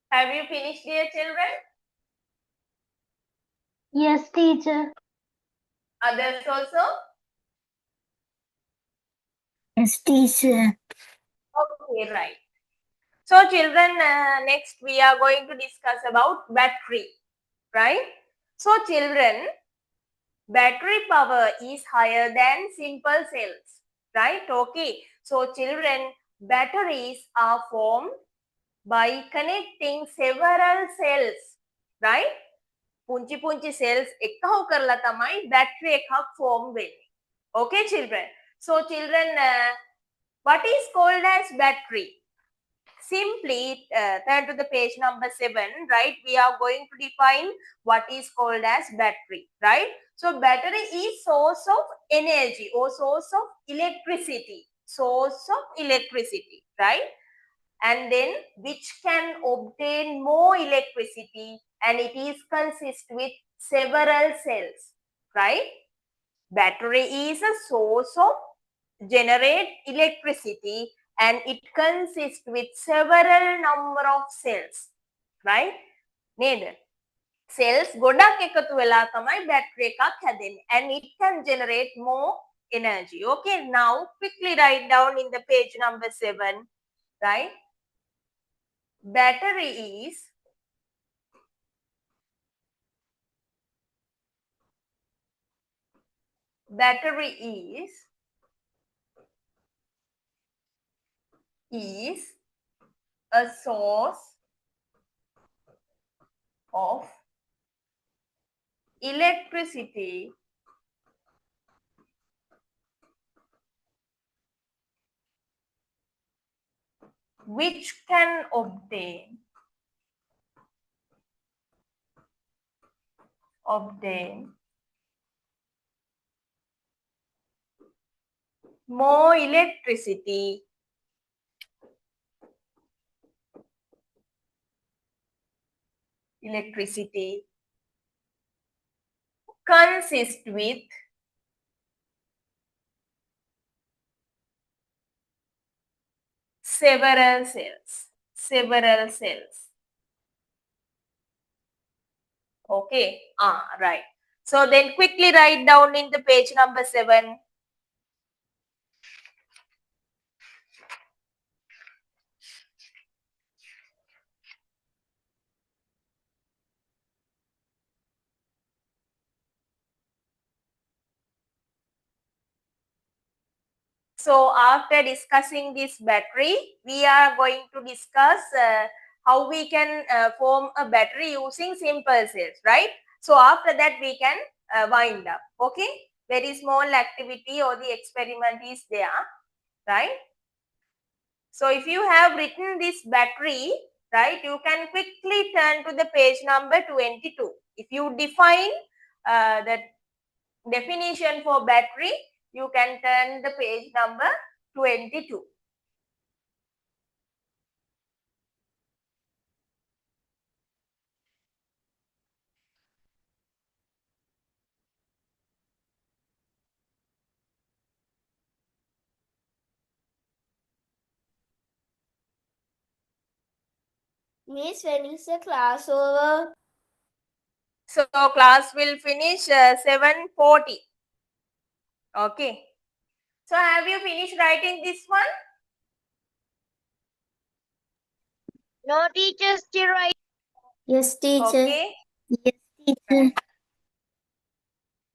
Have you finished, dear children? Yes, teacher. Others also? Yes, teacher. Okay, right. So children, next we are going to discuss about battery, right? So children, battery power is higher than simple cells, right? Okay. So children, batteries are formed by connecting several cells, right? පුංචි cells එකහු කරලා තමයි battery එකක් form වෙන්නේ. Okay children. So children, what is called as battery? Simply turn to the page number 7, right? We are going to define what is called as battery, right? So battery is source of energy or source of electricity, right? And then which can obtain more electricity, and it is consist with several cells, right? Battery is a source of generate electricity, and it consists with several number of cells, right? නේද? cells ගොඩක් එකතු වෙලා තමයි battery එකක් හැදෙන්නේ, and it can generate more energy. Okay, now quickly write down in the page number 7, right? Battery is battery is a source of electricity which can obtain more electricity consist with several cells. Okay, right. So then quickly write down in the page number 7. So after discussing this battery, we are going to discuss how we can form a battery using simple cells, right? So after that we can wind up. Okay, very small activity or the experiment is there, right? So if you have written this battery, right, you can quickly turn to the page number 22. If you define the definition for battery, you can turn the page number 22. Miss, when is the class over? So class will finish 7:40. Okay. So have you finished writing this one? No, teacher, still right. Yes, teacher. Okay. Yes, teacher. Right.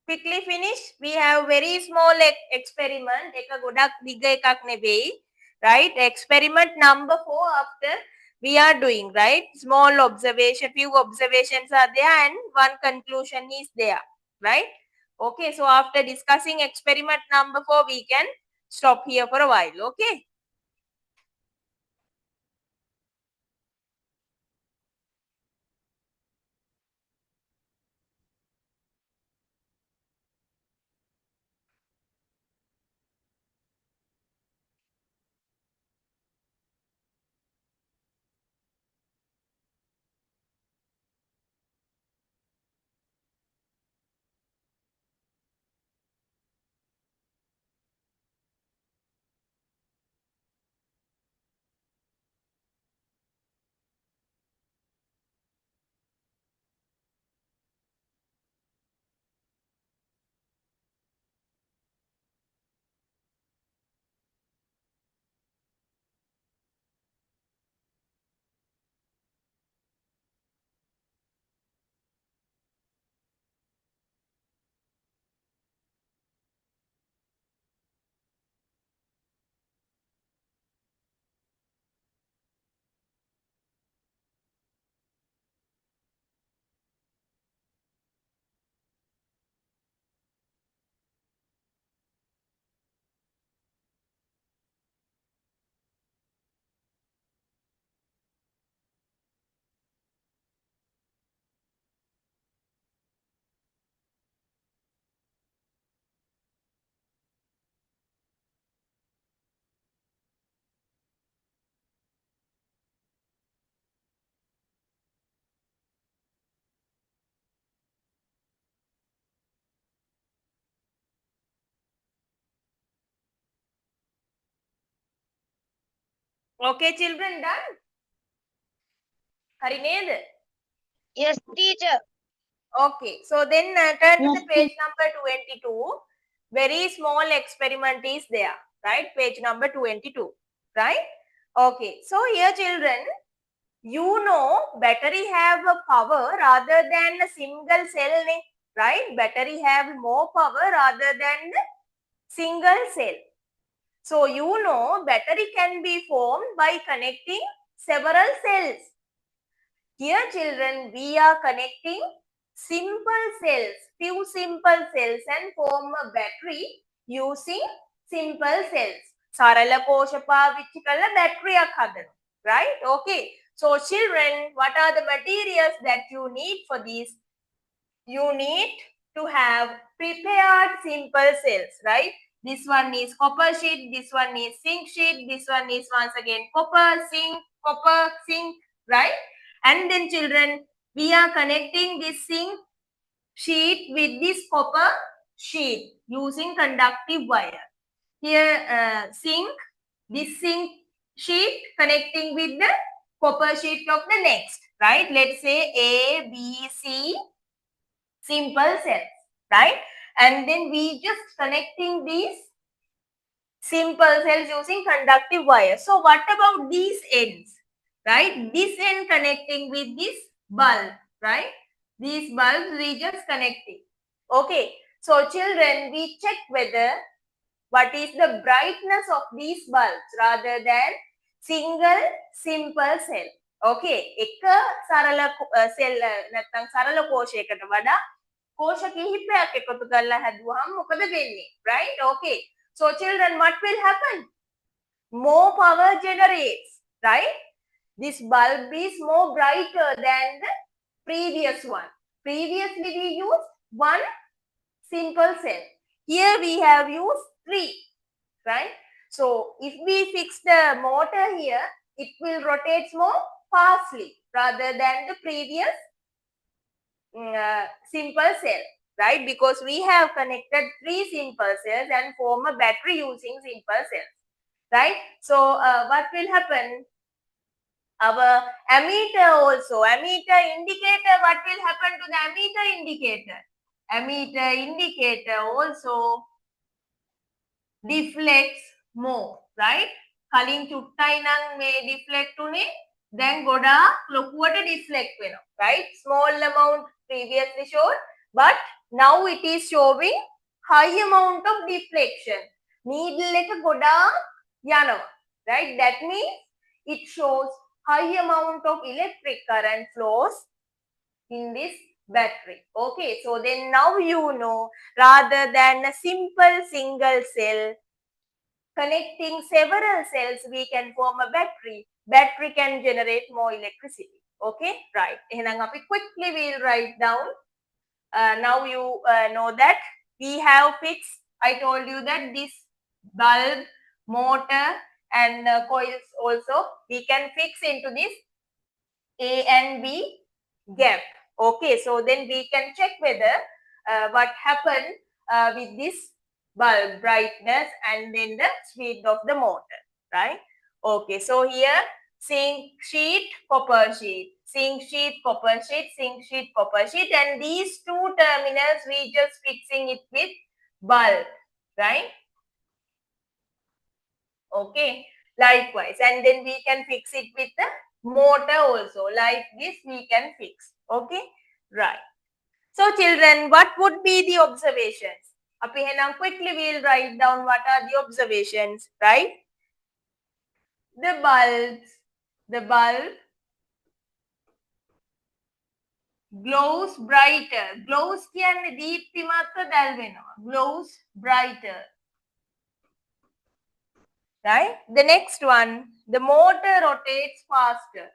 Quickly finish. We have very small experiment. Eka godak diga ekak nebeyi. Right. Experiment number 4 after we are doing, right? Small observation, few observations are there and one conclusion is there, right? Okay. So after discussing experiment number 4, we can stop here for a while. Okay. Okay, children, done? Hari neda? Yes, teacher. Okay, so then turn to Yes, the page number 22. Very small experiment is there, right? Page number 22, right? Okay, so here children, you know battery have a power rather than a single cell. right? Battery have more power rather than the single cell. So you know battery can be formed by connecting several cells. Here children, we are connecting simple cells, few simple cells and form a battery using simple cells. Sarala kosha පාවිච්චි කරලා battery එකක් හදනවා. Right? Okay. So children, what are the materials that you need for this? You need to have prepared simple cells, right? This one is copper sheet, this one is zinc sheet, this one is once again copper, zinc, right? And then children, we are connecting this zinc sheet with this copper sheet using conductive wire. Here this zinc sheet connecting with the copper sheet of the next, right? Let's say A, B, C, simple cells, right? And then we just connecting these simple cells using conductive wire. So what about these ends, right? This end connecting with this bulb, right? These bulbs we just connecting. Okay, so children, we check whether what is the brightness of these bulbs rather than single simple cell. Okay, එක සරල cell නැත්නම් සරල කෝෂයකට වඩා කෝෂ කිහිපයක් එකතු කරලා හැදුවහම මොකද වෙන්නේ? Right? Okay. So children, what will happen? More power generates, right? This bulb is more brighter than the previous one. Previously we used one simple cell. Here we have used 3, right? So if we fix the motor here, it will rotate more fastly rather than the previous simple cell, right? Because we have connected 3 simple cells and form a battery using simple cells, right? So what will happen? Our ammeter also, ammeter indicator, what will happen to the ammeter indicator? Ammeter indicator also deflects more, right? කලින් චුට්ටයි නම් මේ deflect උනේ දැන් ගොඩාක් ලොකුවට deflect වෙනවා, right? Small amount previously showed, but now it is showing high amount of deflection. Needle එක ගොඩාක් යනවා, right? That means it shows high amount of electric current flows in this battery. Okay, so then now you know, rather than a simple single cell, connecting several cells, we can form a battery. Battery can generate more electricity. Okay, right. එහෙනම් අපි quickly we'll write down. Now you know that we have fixed, I told you that this bulb, motor and coils also, we can fix into this A and B gap. Okay, so then we can check whether what happened with this bulb brightness and then the speed of the motor, right? Okay, so here zinc sheet, copper sheet, zinc sheet, copper sheet, zinc sheet, copper sheet, and these 2 terminals we just fixing it with bulb, right? Okay, likewise, and then we can fix it with the motor also, like this we can fix. Okay, right. So children, what would be the observations? Api henam quickly we'll write down what are the observations, right? The bulb glows brighter. Glows කියන්නේ දීප්තිමත්ව දැල් වෙනවා. Glows brighter. Right? The next one, the motor rotates faster.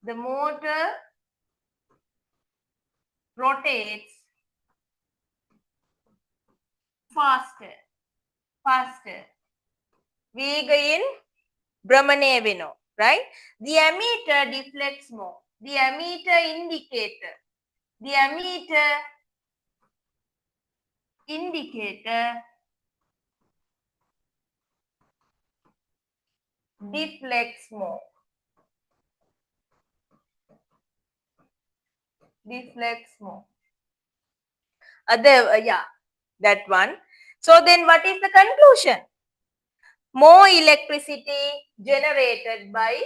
The motor rotates faster. වේගයෙන් භ්‍රමණය වෙනවා, right? The ammeter deflects more. The ammeter indicator deflects more. Yeah, that one. So then what is the conclusion? More electricity generated by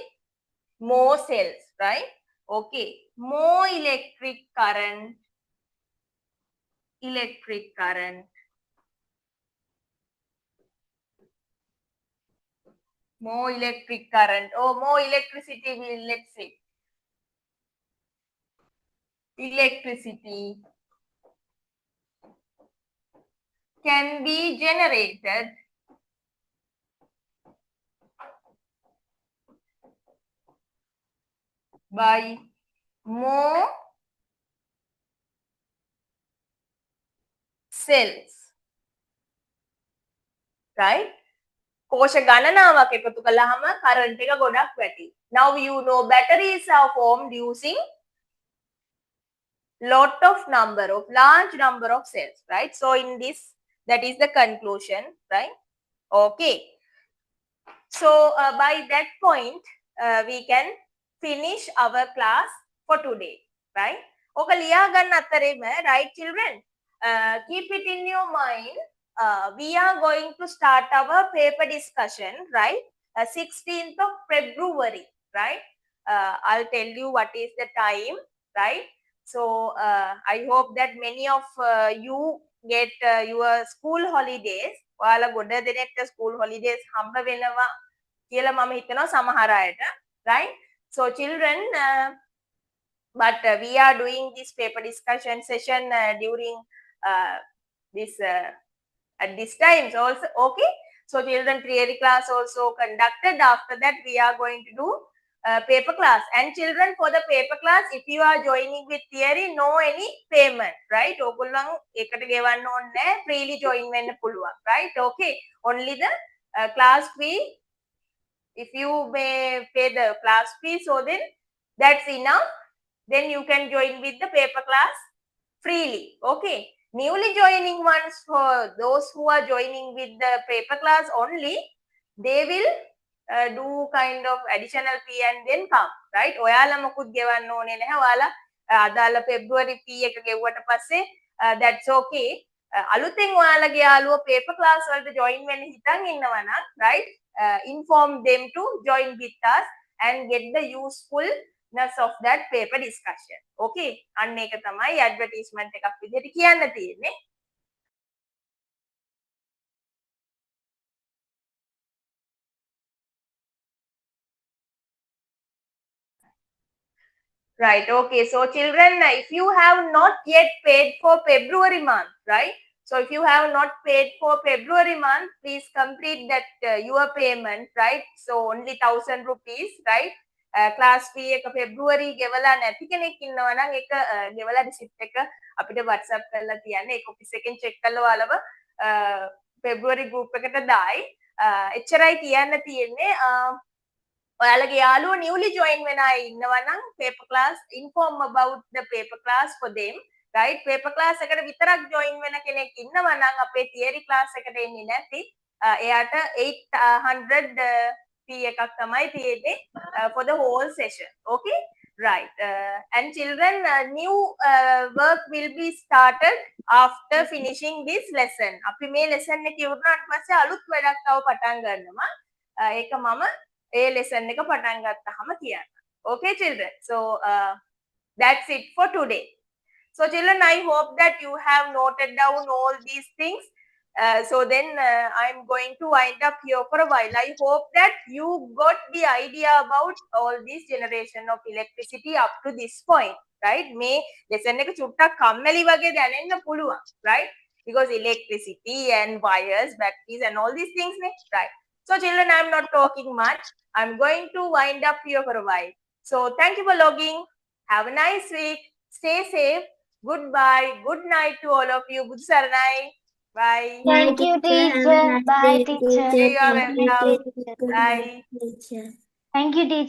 more cells, right? Okay, more electric current electric current. More electric current or more electricity will, let's say, electricity can be generated by more cells, right? කෝෂ ගණනාවක් එකතු කළාම current එක ගොඩක් වැඩි. Now you know batteries are formed using large number of cells, right? So in this, that is the conclusion, right? Okay. So by that point, we can finish our class for today, right? Okay, liya ganna attarema, right, children? Keep it in your mind. We are going to start our paper discussion, right? 16th of February, right? I'll tell you what is the time, right? So I hope that many of you get your school holidays. ඔයාලා ගොඩ දෙනෙක්ට school holidays හම්බ වෙනවා කියලා මම හිතනවා සමහර අයට, right? So children, but we are doing this paper discussion session during this at this time also, okay? So children, theory class also conducted. After that we are going to do paper class. And children, for the paper class, if you are joining with theory, no any payment, right? ඔගොල්ලන් එකට ගෙවන්න ඕනේ නැහැ, freely join වෙන්න පුළුවන්, right? Okay, only the class fee. If you may pay the class fee, so then that's enough. Then you can join with the paper class freely, okay? Newly joining ones, for those who are joining with the paper class only, they will do kind of additional fee and then come, right? ඔයාලා මොකුත් ගෙවන්න ඕනේ නැහැ. ඔයාලා අදාළ February fee එක ගෙවුවට පස්සේ that's okay. අලුතෙන් ඔයාලගේ යාළුවෝ paper class වලට join වෙන්න හිතන් ඉන්නවා නම්, right? Inform them to join with us and get the usefulness of that paper discussion, okay? අන්න ඒක තමයි advertisement එකක් විදිහට කියන්න තියෙන්නේ. Right, okay. So children, if you have not yet paid for February month, right? So if you have not paid for February month, please complete that your payment, right? So only 1,000 rupees, right? Class fee එක February ගෙවලා නැති කෙනෙක් ඉන්නවා නම් ඒක ගෙවලා receipt එක අපිට WhatsApp කරලා තියන්න. ඒක office එකෙන් check කරලා ඔයාලව February group එකට දායි. එච්චරයි කියන්න තියෙන්නේ. ඔයාලගේ යාළුවෝ newly join වෙන අය ඉන්නවා නම් paper class, inform about the paper class for them, right? paper class එකට විතරක් join වෙන කෙනෙක් ඉන්නවා නම් අපේ theory class එකට එන්නේ නැති එයාට 800 fee එකක් තමයි තියෙන්නේ for the whole session, okay? Right. And children, new work will be started after finishing this lesson. අපි මේ lesson එක ඉවරනාට පස්සේ අලුත් වැඩක් තව පටන් ගන්නවා. ඒක මම ඒ lesson එක පටන් ගත්තාම කියන්න. Okay children, so that's it for today. So children, I hope that you have noted down all these things. So then I'm going to wind up here for a while. I hope that you got the idea about all this generation of electricity up to this point, right? මේ lesson එක චුට්ටක් කම්මැලි වගේ දැනෙන්න පුළුවන්, right? Because electricity and wires, batteries and all these things, right? So children, I'm not talking much. I'm going to wind up here for a while. So thank you for logging. Have a nice week. Stay safe. Goodbye. Good night to all of you. Buddha Saranai. Bye. Thank you, teacher. Bye, teacher. You are welcome. Bye. Teacher. Thank you, teacher.